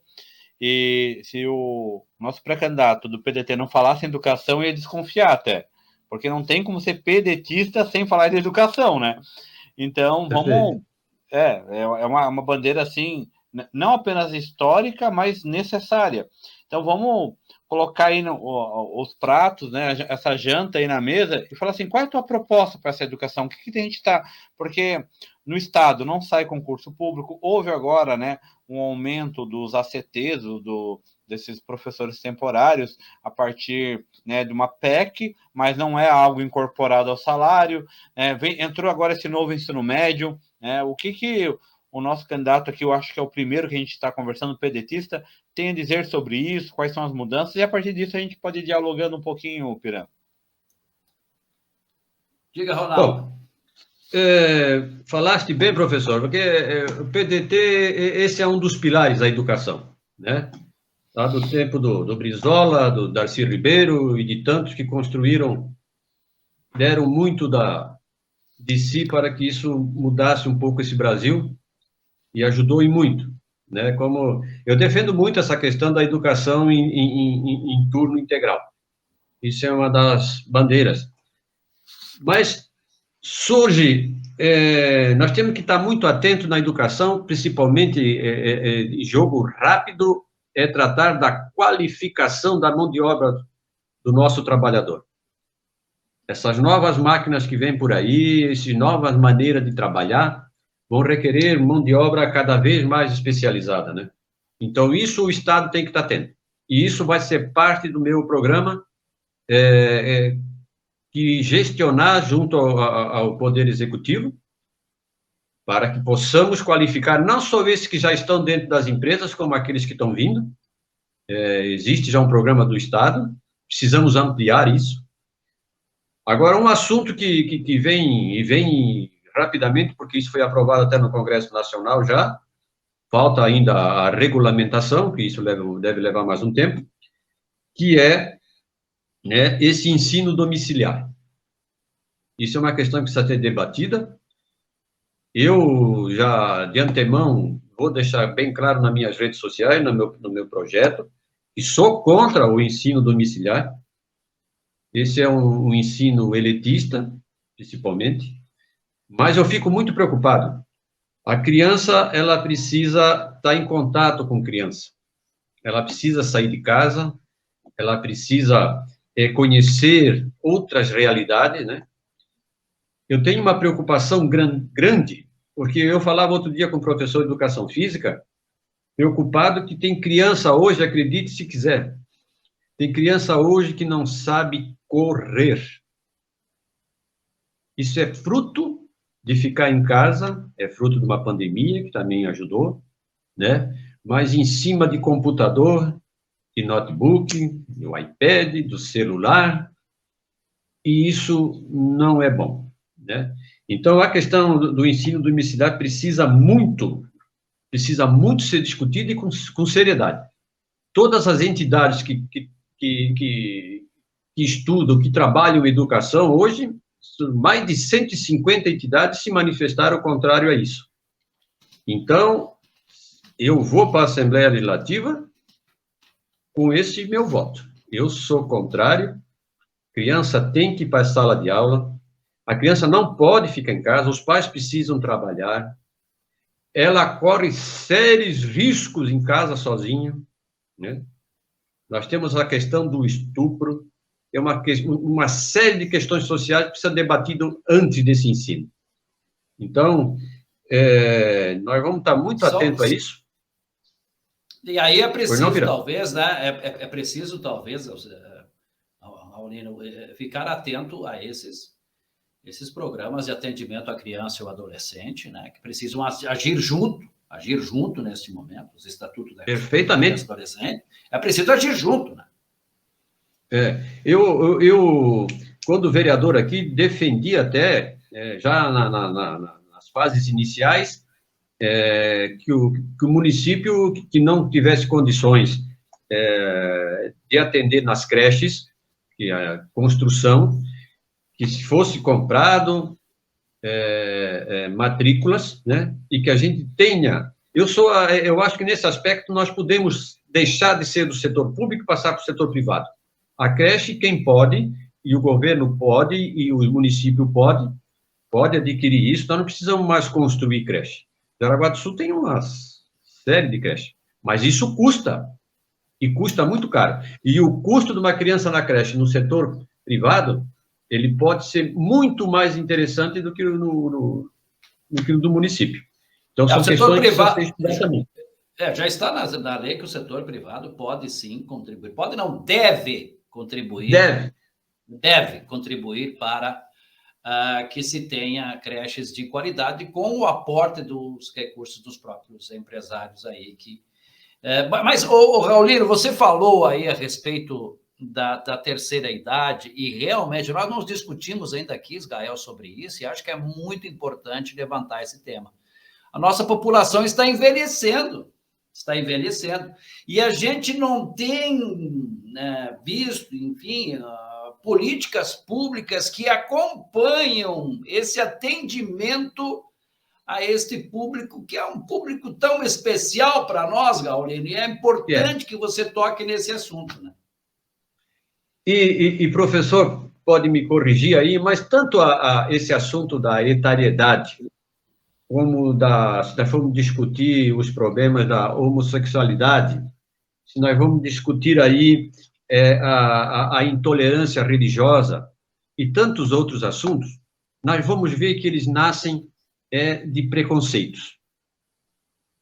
e se o nosso pré-candidato do PDT não falasse em educação, eu ia desconfiar até, porque não tem como ser pedetista sem falar de educação, né? Então, vamos... É uma bandeira, assim, não apenas histórica, mas necessária. Então, vamos colocar aí os pratos, né, essa janta aí na mesa e falar assim, qual é a tua proposta para essa educação? O que a gente está... Porque no Estado não sai concurso público, houve agora, né, um aumento dos ACTs, desses professores temporários, a partir, né, de uma PEC, mas não é algo incorporado ao salário. Entrou agora esse novo ensino médio. O que o nosso candidato aqui, eu acho que é o primeiro que a gente está conversando, pedetista, tem a dizer sobre isso, quais são as mudanças, e a partir disso a gente pode ir dialogando um pouquinho, Piran. Diga, Ronaldo. Bom, falaste bem, professor, porque o PDT, esse é um dos pilares da educação, né? Lá do tempo do Brizola, do Darcy Ribeiro e de tantos que construíram, deram muito de si para que isso mudasse um pouco esse Brasil e ajudou e muito, né? Como eu defendo muito essa questão da educação em turno integral. Isso é uma das bandeiras. Mas surge, nós temos que estar muito atentos na educação, principalmente jogo rápido, tratar da qualificação da mão de obra do nosso trabalhador. Essas novas máquinas que vêm por aí, essas novas maneiras de trabalhar, vão requerer mão de obra cada vez mais especializada, né? Então, isso o Estado tem que estar atento. E isso vai ser parte do meu programa, que gestionar junto ao Poder Executivo, para que possamos qualificar não só esses que já estão dentro das empresas, como aqueles que estão vindo. Existe já um programa do Estado, precisamos ampliar isso. Agora, um assunto que vem rapidamente, porque isso foi aprovado até no Congresso Nacional já, falta ainda a regulamentação, que isso deve levar mais um tempo, que né, esse ensino domiciliar. Isso é uma questão que precisa ser debatida. Eu já, de antemão, vou deixar bem claro nas minhas redes sociais, no meu projeto, que sou contra o ensino domiciliar. Esse é um ensino elitista, principalmente, mas eu fico muito preocupado. A criança, ela precisa estar em contato com criança. Ela precisa sair de casa, ela precisa conhecer outras realidades, né? Eu tenho uma preocupação grande, porque eu falava outro dia com o professor de educação física, preocupado que tem criança hoje, acredite se quiser, tem criança hoje que não sabe correr. Isso é fruto de ficar em casa, é fruto de uma pandemia, que também ajudou, né? Mas em cima de computador, de notebook, do iPad, do celular, e isso não é bom, né? Então, a questão do ensino domiciliar precisa muito ser discutida e com seriedade. Todas as entidades que estudam, que trabalham em educação, hoje, mais de 150 entidades se manifestaram contrário a isso. Então, eu vou para a Assembleia Legislativa com esse meu voto. Eu sou contrário, criança tem que ir para a sala de aula, a criança não pode ficar em casa, os pais precisam trabalhar, ela corre sérios riscos em casa sozinha, né? Nós temos a questão do estupro, é uma série de questões sociais que precisa ser debatido antes desse ensino. Então, nós vamos estar muito atentos a isso. E aí é preciso, talvez, né? É preciso, talvez, Aulino, ficar atento a esses programas de atendimento à criança e ao adolescente, né? Que precisam agir junto nesse momento, os estatutos da Perfeitamente. Adolescente, é preciso agir junto, né? Eu quando vereador aqui, defendi até, já nas fases iniciais, que o município que não tivesse condições de atender nas creches, que a construção, que se fosse comprado matrículas, né, e que a gente tenha... Eu acho que nesse aspecto nós podemos deixar de ser do setor público e passar para o setor privado. A creche, quem pode, e o governo pode, e o município pode adquirir isso, nós não precisamos mais construir creche. Jaraguá do Sul tem uma série de creches, mas isso custa, e custa muito caro. E o custo de uma criança na creche no setor privado, ele pode ser muito mais interessante do que no do município. Então, são questões privado, que precisam ser também. Já está na lei que o setor privado pode sim contribuir. Pode não, deve contribuir. Deve contribuir para que se tenha creches de qualidade com o aporte dos recursos dos próprios empresários aí. Mas, Raulino, você falou aí a respeito da terceira idade e realmente nós não discutimos ainda aqui, Israel, sobre isso, e acho que é muito importante levantar esse tema. A nossa população está envelhecendo, e a gente não tem visto, enfim, políticas públicas que acompanham esse atendimento a este público, que é um público tão especial para nós, Raulino, e é importante que você toque nesse assunto, né? E professor, pode me corrigir aí, mas tanto esse assunto da etariedade, como se nós formos discutir os problemas da homossexualidade, se nós vamos discutir aí a intolerância religiosa e tantos outros assuntos, nós vamos ver que eles nascem de preconceitos.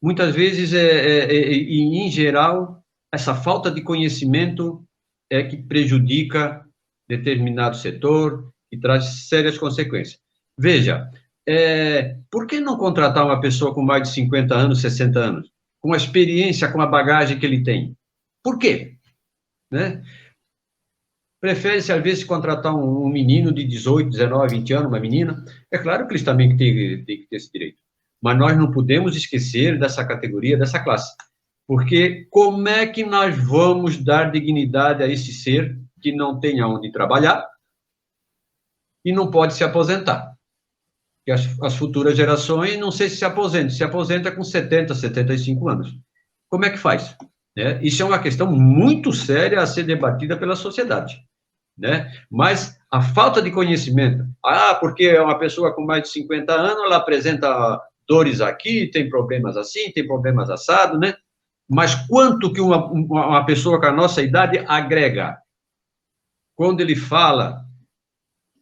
Muitas vezes, e em geral, essa falta de conhecimento é que prejudica determinado setor e traz sérias consequências. Veja, por que não contratar uma pessoa com mais de 50 anos, 60 anos? Com a experiência, com a bagagem que ele tem? Por quê? Né? Prefere-se, às vezes, contratar um menino de 18, 19, 20 anos, uma menina. É claro que eles também têm que ter esse direito. Mas nós não podemos esquecer dessa categoria, dessa classe. Porque como é que nós vamos dar dignidade a esse ser que não tem onde trabalhar e não pode se aposentar? Porque as futuras gerações, não sei se aposenta com 70, 75 anos. Como é que faz? Isso é uma questão muito séria a ser debatida pela sociedade, né? Mas a falta de conhecimento, porque é uma pessoa com mais de 50 anos, ela apresenta dores aqui, tem problemas assim, tem problemas assados, né? Mas quanto que uma pessoa com a nossa idade agrega? Quando ele fala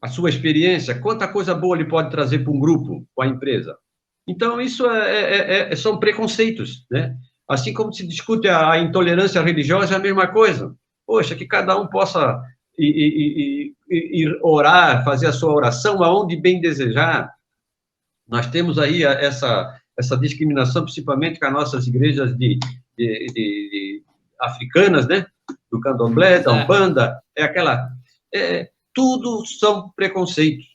a sua experiência, quanta coisa boa ele pode trazer para um grupo, para a empresa. Então, isso são preconceitos, né? Assim como se discute a intolerância religiosa, é a mesma coisa. Poxa, que cada um possa ir orar, fazer a sua oração aonde bem desejar. Nós temos aí essa discriminação, principalmente com as nossas igrejas de africanas, né? Do candomblé, da Umbanda, tudo são preconceitos,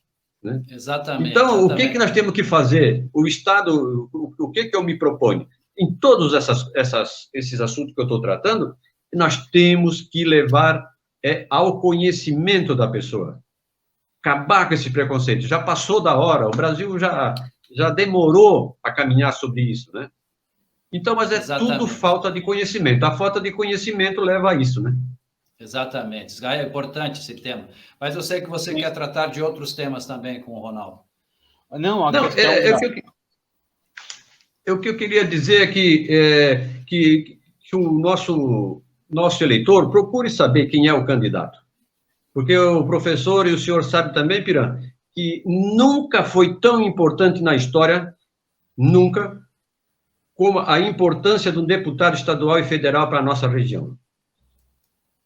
né? Exatamente. Então, exatamente. O que nós temos que fazer? O Estado, o que eu me proponho? Em todos esses assuntos que eu estou tratando, nós temos que levar ao conhecimento da pessoa. Acabar com esse preconceito. Já passou da hora, o Brasil já demorou a caminhar sobre isso, né? Então, mas Exatamente. Tudo falta de conhecimento. A falta de conhecimento leva a isso, né? Exatamente. É importante esse tema. Mas eu sei que você quer tratar de outros temas também com o Ronaldo. Não, o que eu queria dizer é que o nosso eleitor procure saber quem é o candidato. Porque o professor e o senhor sabe também, Piran, que nunca foi tão importante na história, nunca, como a importância de um deputado estadual e federal para a nossa região.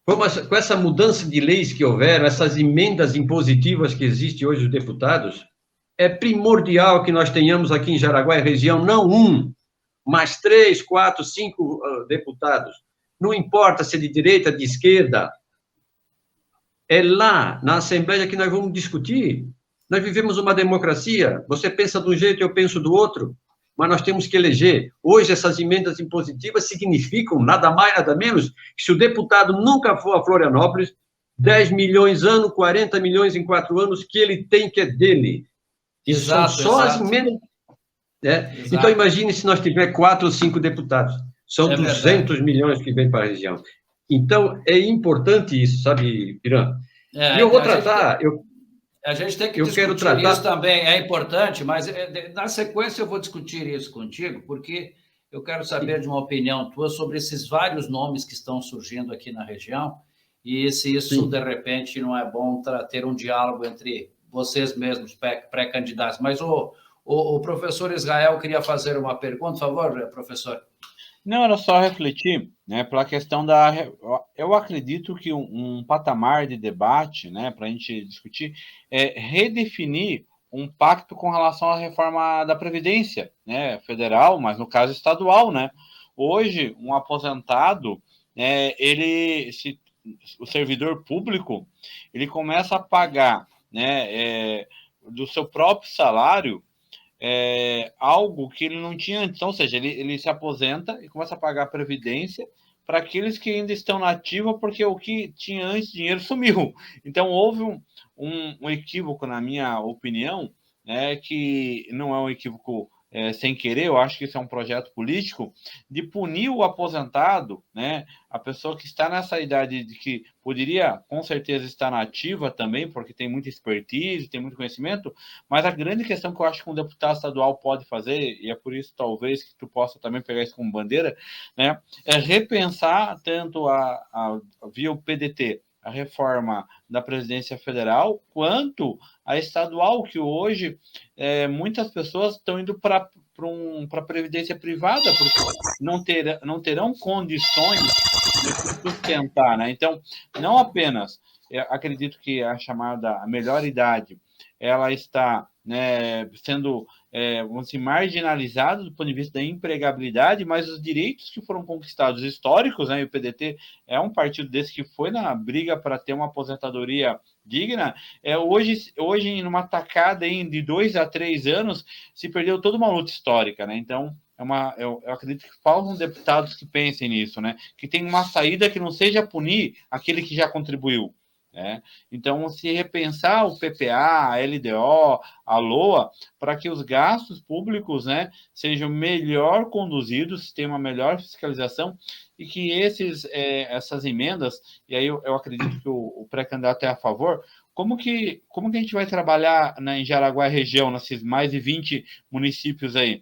Com essa mudança de leis que houveram, essas emendas impositivas que existem hoje os deputados, é primordial que nós tenhamos aqui em Jaraguá e região, não mas 3, 4, 5 deputados. Não importa se é de direita, de esquerda, é lá, na Assembleia, que nós vamos discutir. Nós vivemos uma democracia, você pensa de um jeito, eu penso do outro, mas nós temos que eleger. Hoje, essas emendas impositivas significam nada mais, nada menos, que se o deputado nunca for a Florianópolis, 10 milhões ano, 40 milhões em 4 anos, que ele tem que é dele. Isso são só as emendas. Então, imagine se nós tivermos 4 ou 5 deputados. São 200 milhões que vêm para a região. Então, é importante isso, sabe, Piran? E eu vou tratar... A gente tem que discutir isso também, é importante, mas na sequência eu vou discutir isso contigo, porque eu quero saber de uma opinião tua sobre esses vários nomes que estão surgindo aqui na região, e se isso, de repente, não é bom ter um diálogo entre vocês mesmos, pré-candidatos. Mas o professor Israel queria fazer uma pergunta, por favor, professor. Não, era só refletir, né, pela questão eu acredito que um patamar de debate, né, para a gente discutir, é redefinir um pacto com relação à reforma da Previdência, né, federal, mas no caso estadual, né. Hoje, um aposentado, o servidor público, ele começa a pagar, né, do seu próprio salário, algo que ele não tinha antes. Então, ou seja, ele se aposenta e começa a pagar a previdência para aqueles que ainda estão na ativa, porque o que tinha antes, dinheiro sumiu. Então, houve um equívoco, na minha opinião, que não é um equívoco sem querer, eu acho que isso é um projeto político, de punir o aposentado, né, a pessoa que está nessa idade de que poderia, com certeza, estar na ativa também, porque tem muita expertise, tem muito conhecimento, mas a grande questão que eu acho que um deputado estadual pode fazer, e é por isso, talvez, que tu possa também pegar isso como bandeira, né, é repensar tanto via o PDT, a reforma da Previdência Federal, quanto a estadual, que hoje muitas pessoas estão indo para a Previdência privada, porque não terão condições de sustentar, né? Então, não apenas, acredito que a melhor idade, ela está, né, sendo vamos dizer, marginalizada do ponto de vista da empregabilidade, mas os direitos que foram conquistados históricos, né, e o PDT é um partido desse que foi na briga para ter uma aposentadoria digna, hoje numa tacada de 2 a 3 anos, se perdeu toda uma luta histórica, né? Então, eu acredito que faltam deputados que pensem nisso, né? Que tem uma saída que não seja punir aquele que já contribuiu. Então, se repensar o PPA, a LDO, a LOA, para que os gastos públicos, né, sejam melhor conduzidos, tenham uma melhor fiscalização e que essas emendas, e aí eu acredito que o pré-candidato é a favor, como que a gente vai trabalhar em Jaraguá região, nesses mais de 20 municípios aí?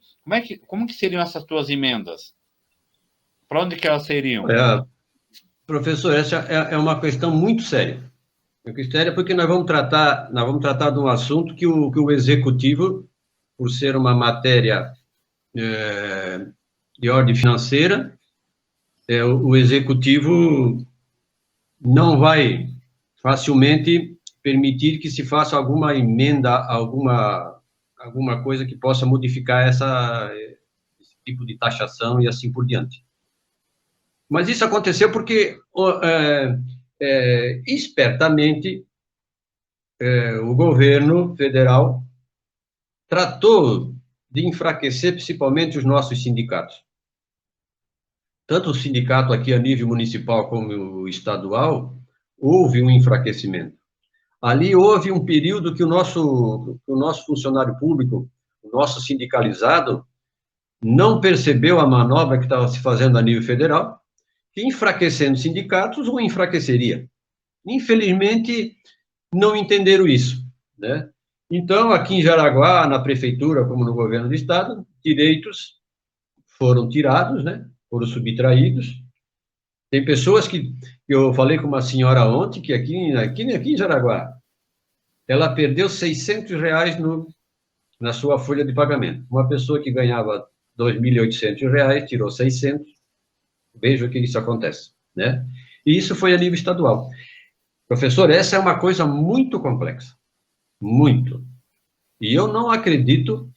Como que seriam essas tuas emendas? Para onde que elas seriam? Professor, essa é uma questão muito séria. Porque nós vamos tratar de um assunto que o executivo, por ser uma matéria de ordem financeira, o executivo não vai facilmente permitir que se faça alguma emenda, alguma coisa que possa modificar esse tipo de taxação e assim por diante. Mas isso aconteceu porque, espertamente, o governo federal tratou de enfraquecer principalmente os nossos sindicatos. Tanto o sindicato aqui a nível municipal como o estadual, houve um enfraquecimento. Ali houve um período que o nosso funcionário público, o nosso sindicalizado, não percebeu a manobra que estava se fazendo a nível federal, que enfraquecendo sindicatos o enfraqueceria. Infelizmente, não entenderam isso, né? Então, aqui em Jaraguá, na prefeitura, como no governo do estado, direitos foram tirados, né? Foram subtraídos. Tem pessoas que eu falei com uma senhora ontem, que aqui em Jaraguá, ela perdeu R$600 na sua folha de pagamento. Uma pessoa que ganhava R$2.800 tirou 600. Veja o que isso acontece, né? E isso foi a nível estadual. Professor, essa é uma coisa muito complexa, muito. E eu não acredito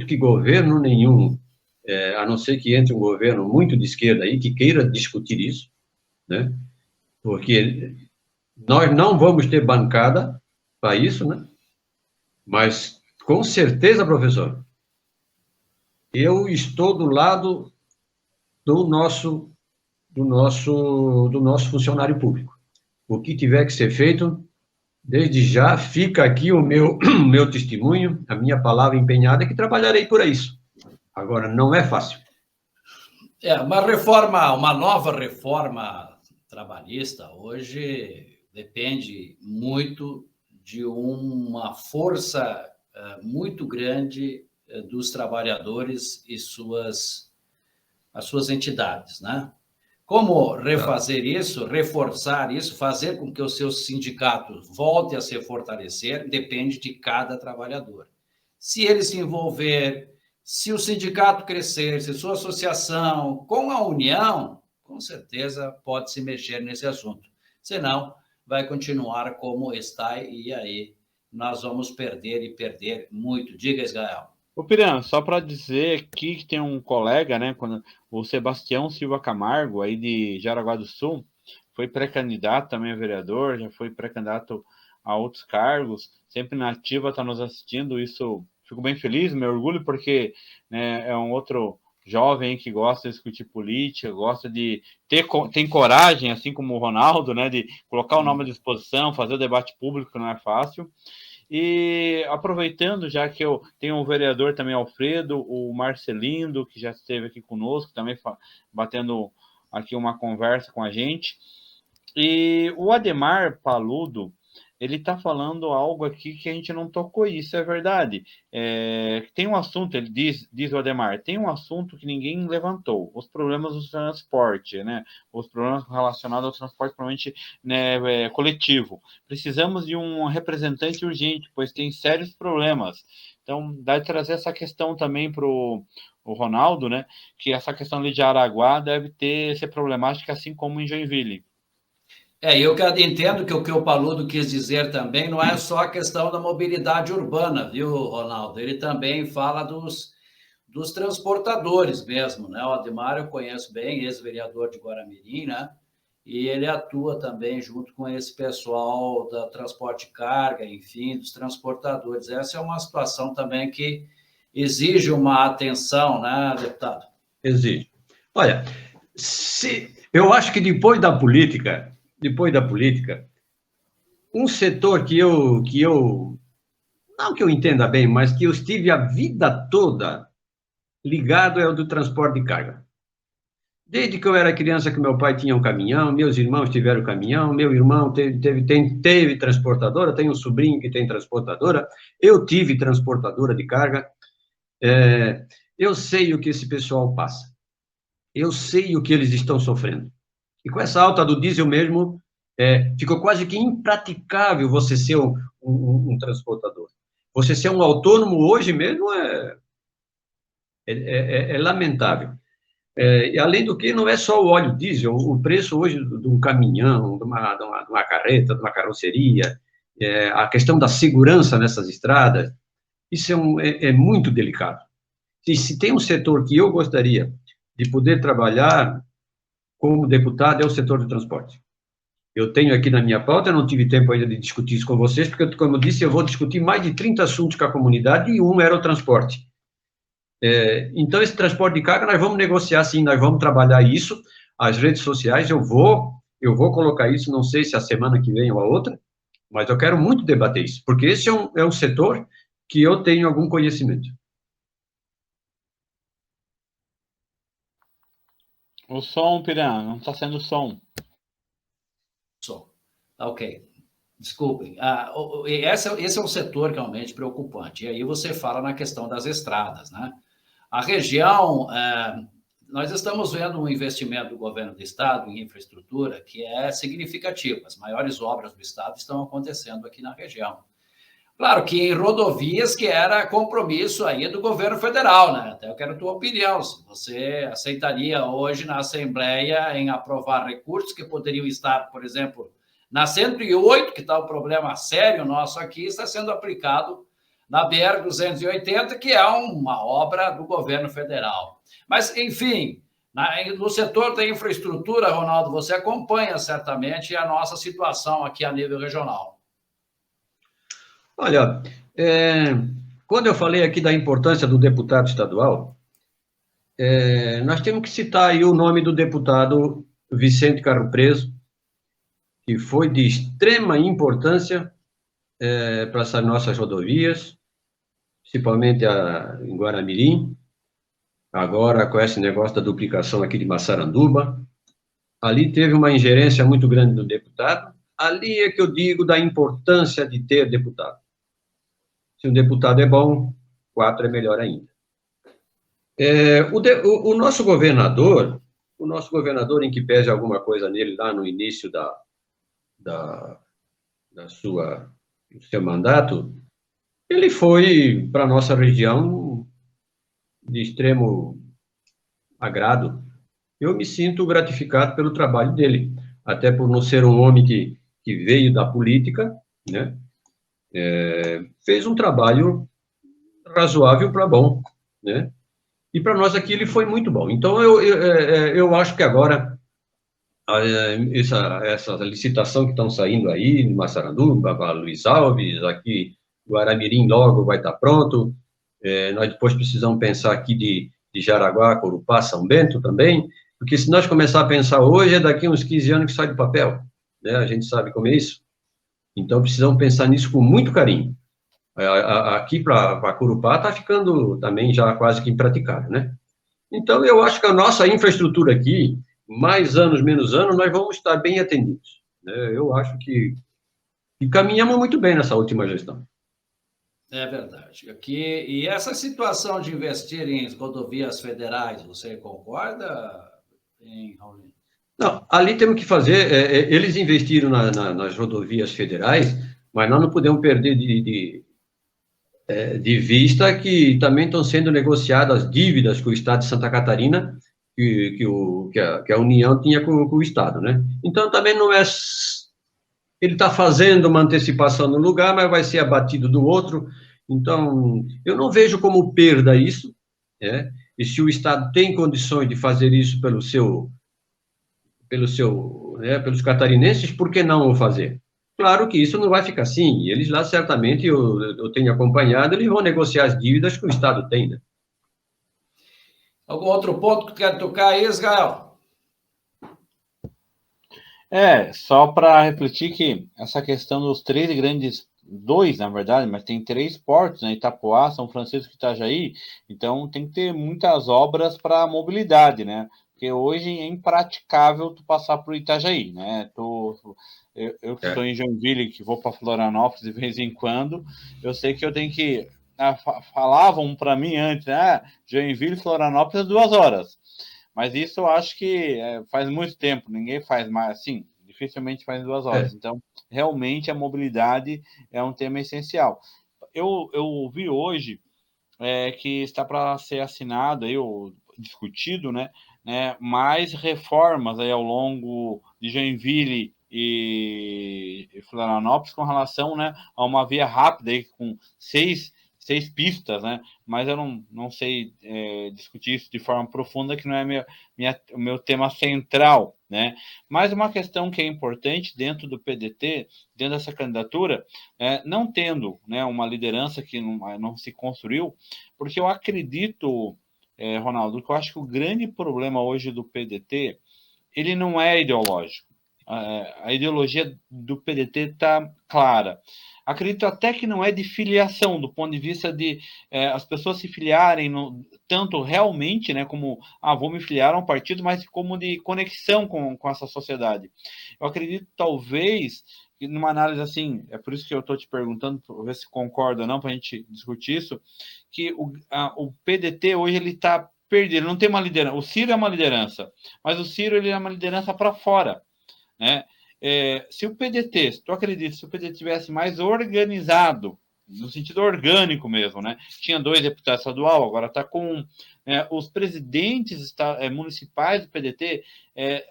que governo nenhum, a não ser que entre um governo muito de esquerda aí, que queira discutir isso, né? Porque nós não vamos ter bancada para isso, né? Mas, com certeza, professor, eu estou do lado do nosso funcionário público. O que tiver que ser feito, desde já, fica aqui o meu testemunho, a minha palavra empenhada, que trabalharei por isso. Agora, não é fácil. Uma nova reforma trabalhista hoje depende muito de uma força muito grande dos trabalhadores e as suas entidades, né? Como refazer isso, reforçar isso, fazer com que o seu sindicato volte a se fortalecer, depende de cada trabalhador. Se ele se envolver, se o sindicato crescer, se sua associação, com a união, com certeza pode se mexer nesse assunto. Senão, vai continuar como está e aí nós vamos perder e perder muito. Diga, Israel. Ô, Piran, só para dizer aqui que tem um colega, né, o Sebastião Silva Camargo, aí de Jaraguá do Sul, foi pré-candidato também a vereador, já foi pré-candidato a outros cargos, sempre na ativa, está nos assistindo, isso, fico bem feliz, me orgulho, porque, né, é um outro jovem que gosta de discutir política, gosta de tem coragem, assim como o Ronaldo, né, de colocar o nome à disposição, fazer o debate público, que não é fácil. E aproveitando, já que eu tenho um vereador também, Alfredo, o Marcelindo, que já esteve aqui conosco, também batendo aqui uma conversa com a gente. E o Ademar Paludo, ele está falando algo aqui que a gente não tocou, isso é verdade. Tem um assunto, ele diz o Ademar, tem um assunto que ninguém levantou, os problemas do transporte, né? Os problemas relacionados ao transporte, provavelmente, né, coletivo. Precisamos de um representante urgente, pois tem sérios problemas. Então, dá de trazer essa questão também para o Ronaldo, né? Que essa questão ali de Araguá deve ser problemática, assim como em Joinville. Eu entendo que o que o Paludo quis dizer também não é só a questão da mobilidade urbana, viu, Ronaldo? Ele também fala dos transportadores mesmo, né? O Ademar eu conheço bem, ex-vereador de Guaramirim, né? E ele atua também junto com esse pessoal da transporte de carga, enfim, dos transportadores. Essa é uma situação também que exige uma atenção, né, deputado? Exige. Olha, eu acho que depois da política, um setor que eu não que eu entenda bem, mas que eu estive a vida toda ligado é o do transporte de carga. Desde que eu era criança, que meu pai tinha um caminhão, meus irmãos tiveram caminhão, meu irmão teve transportadora, tem um sobrinho que tem transportadora, eu tive transportadora de carga. Eu sei o que esse pessoal passa. Eu sei o que eles estão sofrendo. E com essa alta do diesel mesmo, ficou quase que impraticável você ser um transportador. Você ser um autônomo hoje mesmo é lamentável. E além do que, não é só o óleo diesel, o preço hoje de um caminhão, de uma carreta, de uma carroceria, a questão da segurança nessas estradas, isso é muito delicado. E se tem um setor que eu gostaria de poder trabalhar como deputado, é o setor de transporte. Eu tenho aqui na minha pauta, eu não tive tempo ainda de discutir isso com vocês, porque, como eu disse, eu vou discutir mais de 30 assuntos com a comunidade, e um era o transporte. Então, esse transporte de carga, nós vamos negociar, sim, nós vamos trabalhar isso. As redes sociais, eu vou colocar isso, não sei se a semana que vem ou a outra, mas eu quero muito debater isso, porque esse é um setor que eu tenho algum conhecimento. O som, Piran, não está sendo som. Som. Ok. Desculpem. Esse é um setor realmente preocupante. E aí você fala na questão das estradas, né? A região, nós estamos vendo um investimento do governo do estado em infraestrutura que é significativo. As maiores obras do estado estão acontecendo aqui na região. Claro que em rodovias que era compromisso aí do governo federal, né? Até eu quero a tua opinião, se você aceitaria hoje na Assembleia em aprovar recursos que poderiam estar, por exemplo, na 108, que está o problema sério nosso aqui, está sendo aplicado na BR-280, que é uma obra do governo federal. Mas, enfim, no setor da infraestrutura, Ronaldo, você acompanha certamente a nossa situação aqui a nível regional. Olha, quando eu falei aqui da importância do deputado estadual, nós temos que citar aí o nome do deputado Vicente Carro Preso, que foi de extrema importância para essas nossas rodovias, principalmente em Guaramirim, agora com esse negócio da duplicação aqui de Massaranduba. Ali teve uma ingerência muito grande do deputado. Ali é que eu digo da importância de ter deputado. Se um deputado é bom, 4 é melhor ainda. O nosso governador, em que pese alguma coisa nele lá no início do seu mandato, ele foi para a nossa região de extremo agrado. Eu me sinto gratificado pelo trabalho dele, até por não ser um homem que veio da política, né? Fez um trabalho razoável para bom, né? E para nós aqui ele foi muito bom. Então, eu acho que agora, essa licitação que estão saindo aí, em Massaranduba, para Luiz Alves, aqui, Guaramirim logo vai estar pronto. Nós depois precisamos pensar aqui de Jaraguá, Corupá, São Bento também, porque se nós começar a pensar hoje, é daqui uns 15 anos que sai do papel, né? A gente sabe como é isso. Então, precisamos pensar nisso com muito carinho. Aqui para Corupá está ficando também já quase que impraticável, né? Então, eu acho que a nossa infraestrutura aqui, mais anos, menos anos, nós vamos estar bem atendidos, né? Eu acho que caminhamos muito bem nessa última gestão. É verdade. E essa situação de investir em rodovias federais, você concorda, Raulino? Não, ali temos que fazer, eles investiram nas rodovias federais, mas nós não podemos perder de vista que também estão sendo negociadas dívidas com o Estado de Santa Catarina, que a União tinha com o Estado, né? Então, também não é... Ele está fazendo uma antecipação no lugar, mas vai ser abatido do outro. Então, eu não vejo como perda isso, né? E se o Estado tem condições de fazer isso pelos catarinenses, por que não o fazer? Claro que isso não vai ficar assim. Eles lá, certamente, eu tenho acompanhado, eles vão negociar as dívidas que o Estado tem, né? Algum outro ponto que tu quer tocar aí, Israel? Só para refletir que essa questão dos dois, na verdade, mas tem 3 portos, né? Itapoá, São Francisco e Itajaí, então tem que ter muitas obras para mobilidade, né? Porque hoje é impraticável tu passar por Itajaí, né? Eu que estou em Joinville, que vou para Florianópolis de vez em quando, eu sei que eu tenho que... falavam para mim antes, né? Joinville e Florianópolis 2 horas. Mas isso eu acho que faz muito tempo, ninguém faz mais assim, dificilmente faz 2 horas. Então, realmente, a mobilidade é um tema essencial. Eu ouvi hoje que está para ser assinado, ou discutido, né, mais reformas aí ao longo de Joinville e Florianópolis com relação, né, a uma via rápida aí, com seis pistas, né? Mas eu não sei discutir isso de forma profunda, que não é o meu tema central, né? Mas uma questão que é importante dentro do PDT, dentro dessa candidatura, não tendo, né, uma liderança que não se construiu, porque eu acredito, Ronaldo, que eu acho que o grande problema hoje do PDT, ele não é ideológico. A ideologia do PDT está clara. Acredito até que não é de filiação, do ponto de vista de as pessoas se filiarem, tanto realmente, né, como, vou me filiar a um partido, mas como de conexão com essa sociedade. Eu acredito, talvez, que numa análise assim, é por isso que eu estou te perguntando, para ver se concorda ou não, para a gente discutir isso, que o PDT hoje ele está perdido, ele não tem uma liderança. O Ciro é uma liderança, mas o Ciro ele é uma liderança para fora, né? Se o PDT, se tu acredita, se o PDT tivesse mais organizado, no sentido orgânico mesmo, né? Tinha 2 deputados estadual, agora está com os presidentes municipais do PDT,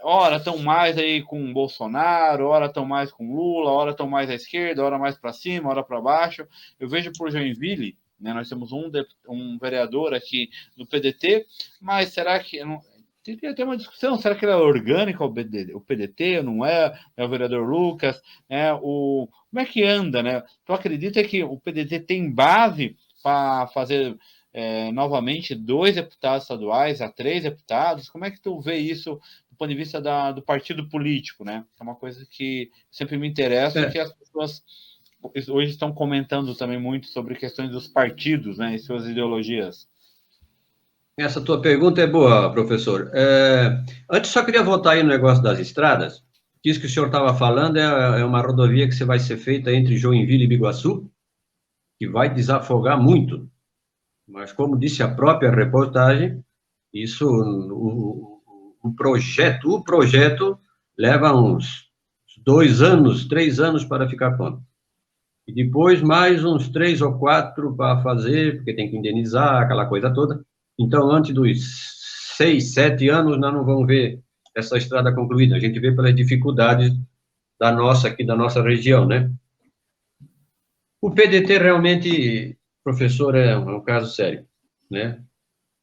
ora estão mais aí com Bolsonaro, ora estão mais com Lula, ora estão mais à esquerda, ora mais para cima, ora para baixo. Eu vejo por Joinville, né, nós temos um vereador aqui do PDT, mas será que... Teria até uma discussão, será que ele é orgânico o PDT, não é? É o vereador Lucas, como é que anda, né? Tu acredita que o PDT tem base para fazer novamente 2 deputados estaduais a 3 deputados? Como é que tu vê isso do ponto de vista do partido político, né? É uma coisa que sempre me interessa, que as pessoas hoje estão comentando também muito sobre questões dos partidos, né, e suas ideologias. Essa tua pergunta é boa, professor. Antes, só queria voltar aí no negócio das estradas. Isso que o senhor estava falando é uma rodovia que vai ser feita entre Joinville e Biguaçu, que vai desafogar muito. Mas, como disse a própria reportagem, isso, o projeto leva uns 2 anos, 3 anos para ficar pronto. E depois mais uns 3 ou 4 para fazer, porque tem que indenizar, aquela coisa toda. Então, antes dos 6, 7 anos, nós não vamos ver essa estrada concluída. A gente vê pelas dificuldades aqui da nossa região, né? O PDT realmente, professor, é um caso sério, né?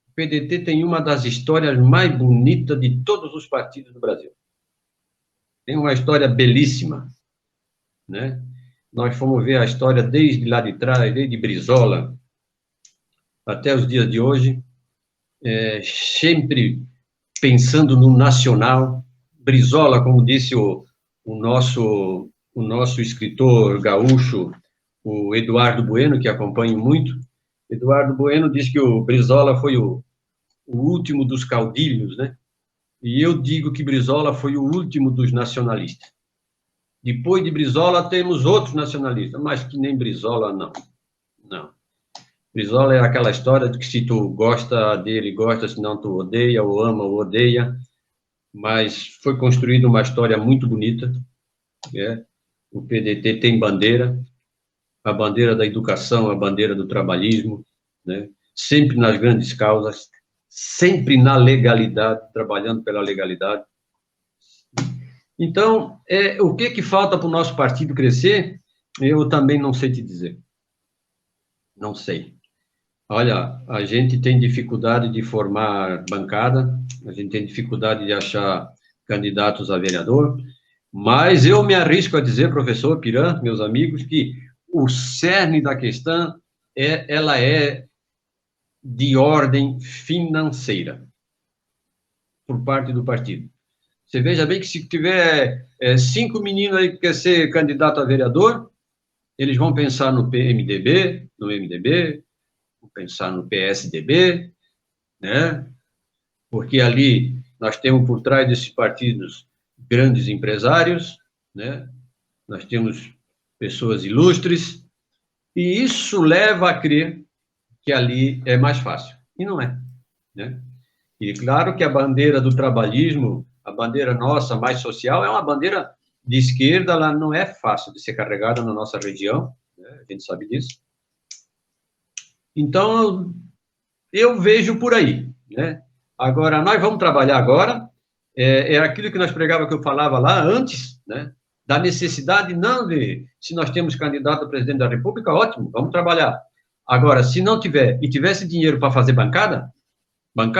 O PDT tem uma das histórias mais bonitas de todos os partidos do Brasil. Tem uma história belíssima, né? Nós fomos ver a história desde lá de trás, desde Brizola até os dias de hoje, sempre pensando no nacional. Brizola, como disse o nosso escritor gaúcho, o Eduardo Bueno, que acompanho muito, Eduardo Bueno disse que o Brizola foi o último dos caudilhos, né? E eu digo que Brizola foi o último dos nacionalistas. Depois de Brizola, temos outros nacionalistas, mas que nem Brizola, não. Não. Brizola é aquela história de que se tu gosta dele, gosta, se não tu odeia, ou ama, ou odeia, mas foi construída uma história muito bonita, né? O PDT tem bandeira, a bandeira da educação, a bandeira do trabalhismo, né? Sempre nas grandes causas, sempre na legalidade, trabalhando pela legalidade. Então, o que falta para o nosso partido crescer, eu também não sei te dizer. Não sei. Olha, a gente tem dificuldade de formar bancada, a gente tem dificuldade de achar candidatos a vereador, mas eu me arrisco a dizer, professor Piran, meus amigos, que o cerne da questão ela é de ordem financeira, por parte do partido. Você veja bem que se tiver 5 meninos aí que quer ser candidato a vereador, eles vão pensar no MDB, vão pensar no PSDB, né? Porque ali nós temos por trás desses partidos grandes empresários, né? Nós temos pessoas ilustres, e isso leva a crer que ali é mais fácil. E não é, né? E claro que a bandeira do trabalhismo, a bandeira nossa, mais social, é uma bandeira de esquerda, ela não é fácil de ser carregada na nossa região, né? A gente sabe disso. Então, eu vejo por aí, né? Agora, nós vamos trabalhar agora, é aquilo que nós pregava, que eu falava lá antes, né? da necessidade, não de, se nós temos candidato a presidente da República, ótimo, vamos trabalhar. Agora, se não tiver, e tivesse dinheiro para fazer bancada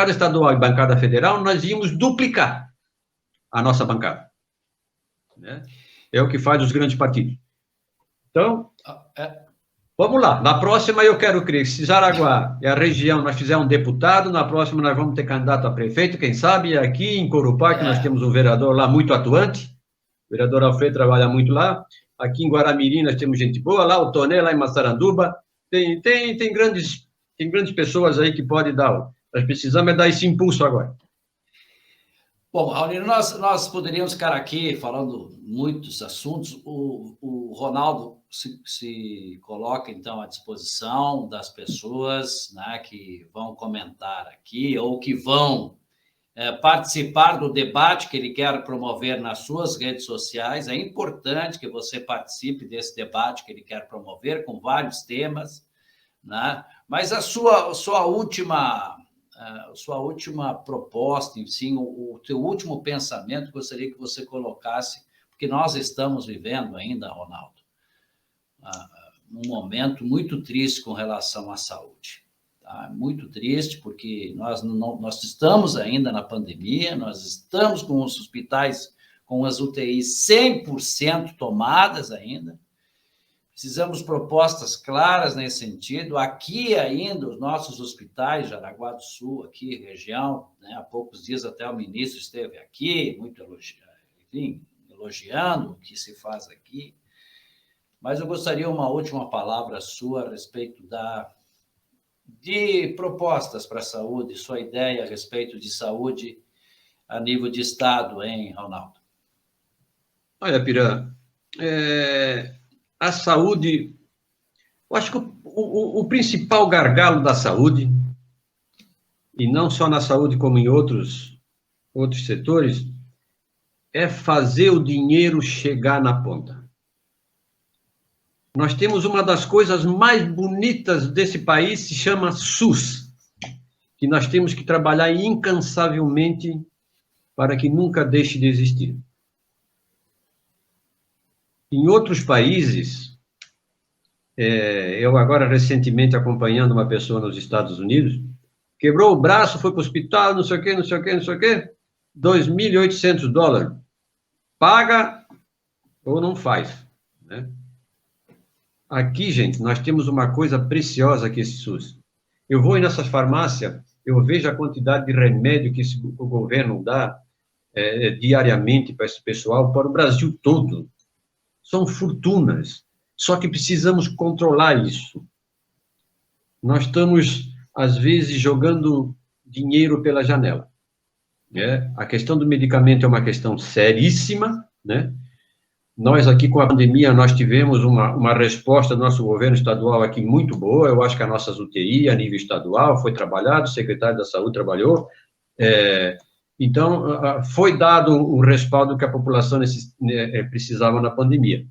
estadual e bancada federal, nós íamos duplicar a nossa bancada. Né? É o que faz os grandes partidos. Então, vamos lá. Na próxima, eu quero crer que se Jaraguá e a região nós fizermos um deputado, na próxima nós vamos ter candidato a prefeito, quem sabe, aqui em Corupá, que nós temos um vereador lá muito atuante, o vereador Alfredo trabalha muito lá, aqui em Guaramirim nós temos gente boa, lá o Toné, lá em Massaranduba, tem grandes pessoas aí que podem dar, nós precisamos dar esse impulso agora. Bom, Raulino, nós poderíamos ficar aqui falando muitos assuntos. O Ronaldo se coloca, então, à disposição das pessoas, né, que vão comentar aqui ou que vão participar do debate que ele quer promover nas suas redes sociais. É importante que você participe desse debate que ele quer promover, com vários temas, né? Mas a sua última proposta, enfim, o teu último pensamento, gostaria que você colocasse, porque nós estamos vivendo ainda, Ronaldo, num momento muito triste com relação à saúde. Tá? Muito triste, porque nós estamos ainda na pandemia, nós estamos com os hospitais, com as UTIs 100% tomadas ainda. Precisamos de propostas claras nesse sentido. Aqui ainda, os nossos hospitais, Jaraguá do Sul, aqui, região, né? Há poucos dias até o ministro esteve aqui, muito elogiando o que se faz aqui. Mas eu gostaria de uma última palavra sua a respeito de propostas para a saúde, sua ideia a respeito de saúde a nível de Estado, hein, Ronaldo? Olha, Pirã, a saúde, eu acho que o principal gargalo da saúde, e não só na saúde como em outros setores, é fazer o dinheiro chegar na ponta. Nós temos uma das coisas mais bonitas desse país, se chama SUS, que nós temos que trabalhar incansavelmente para que nunca deixe de existir. Em outros países, eu agora recentemente acompanhando uma pessoa nos Estados Unidos, quebrou o braço, foi para o hospital, não sei o quê, $2.800. Paga ou não faz, né? Aqui, gente, nós temos uma coisa preciosa que é esse SUS. Eu vou nessas farmácias, eu vejo a quantidade de remédio que o governo dá diariamente para esse pessoal, para o Brasil todo. São fortunas. Só que precisamos controlar isso. Nós estamos, às vezes, jogando dinheiro pela janela. Né? A questão do medicamento é uma questão seríssima, né? Nós aqui, com a pandemia, nós tivemos uma resposta do nosso governo estadual aqui muito boa. Eu acho que a nossa UTI, a nível estadual, foi trabalhado, o secretário da Saúde trabalhou. Então, foi dado o respaldo que a população precisava na pandemia.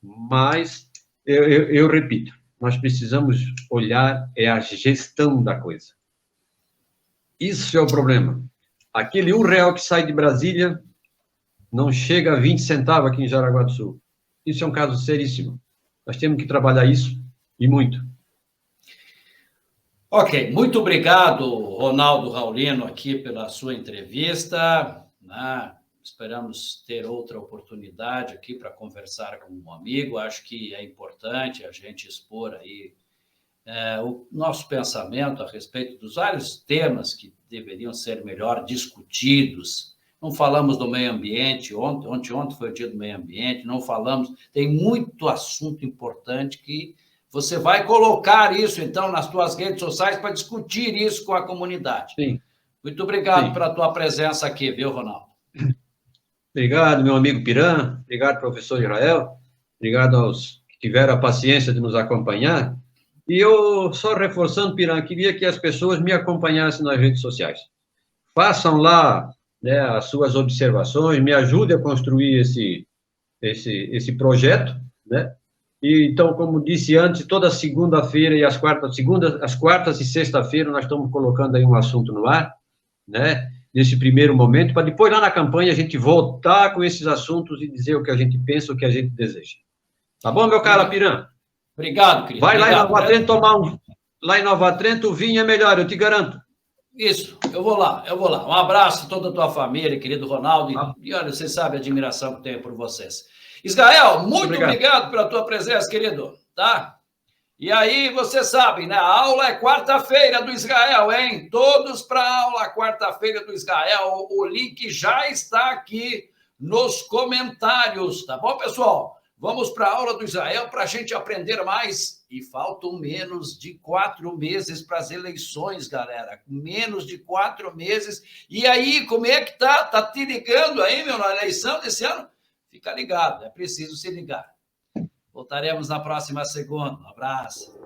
Mas, eu repito, nós precisamos olhar a gestão da coisa. Isso é o problema. Aquele R$1 que sai de Brasília não chega a 20 centavos aqui em Jaraguá do Sul. Isso é um caso seríssimo. Nós temos que trabalhar isso, e muito. Ok, muito obrigado, Ronaldo Raulino, aqui pela sua entrevista. Né? Esperamos ter outra oportunidade aqui para conversar com um amigo. Acho que é importante a gente expor aí o nosso pensamento a respeito dos vários temas que deveriam ser melhor discutidos. Não falamos do meio ambiente, ontem foi o dia do meio ambiente, não falamos, tem muito assunto importante que você vai colocar isso, então, nas suas redes sociais para discutir isso com a comunidade. Sim. Muito obrigado pela tua presença aqui, viu, Ronaldo? Obrigado, meu amigo Pirã, obrigado, professor Israel, obrigado aos que tiveram a paciência de nos acompanhar. E eu, só reforçando, Pirã, queria que as pessoas me acompanhassem nas redes sociais. Façam lá, né, as suas observações, me ajude a construir esse projeto, né? E, então, como disse antes, toda segunda-feira e as quartas e sexta-feira nós estamos colocando aí um assunto no ar, né? nesse primeiro momento, para depois, lá na campanha, a gente voltar com esses assuntos e dizer o que a gente pensa, o que a gente deseja. Tá bom, meu caro Apirã? Obrigado, querido. Vai lá Obrigado, em Nova Trento tomar um... Lá em Nova Trento, o vinho é melhor, eu te garanto. Isso, eu vou lá. Um abraço a toda a tua família, querido Ronaldo. E olha, você sabe a admiração que eu tenho por vocês. Israel, muito obrigado pela tua presença, querido. Tá? E aí, você sabe, né? A aula é quarta-feira do Israel, hein? Todos para a aula quarta-feira do Israel. O link já está aqui nos comentários, tá bom, pessoal? Vamos para a aula do Israel para a gente aprender mais. E faltam menos de 4 meses para as eleições, galera. Menos de 4 meses. E aí, como é que tá? Tá te ligando aí, meu, na eleição desse ano? Fica ligado, é preciso se ligar. Voltaremos na próxima segunda. Um abraço.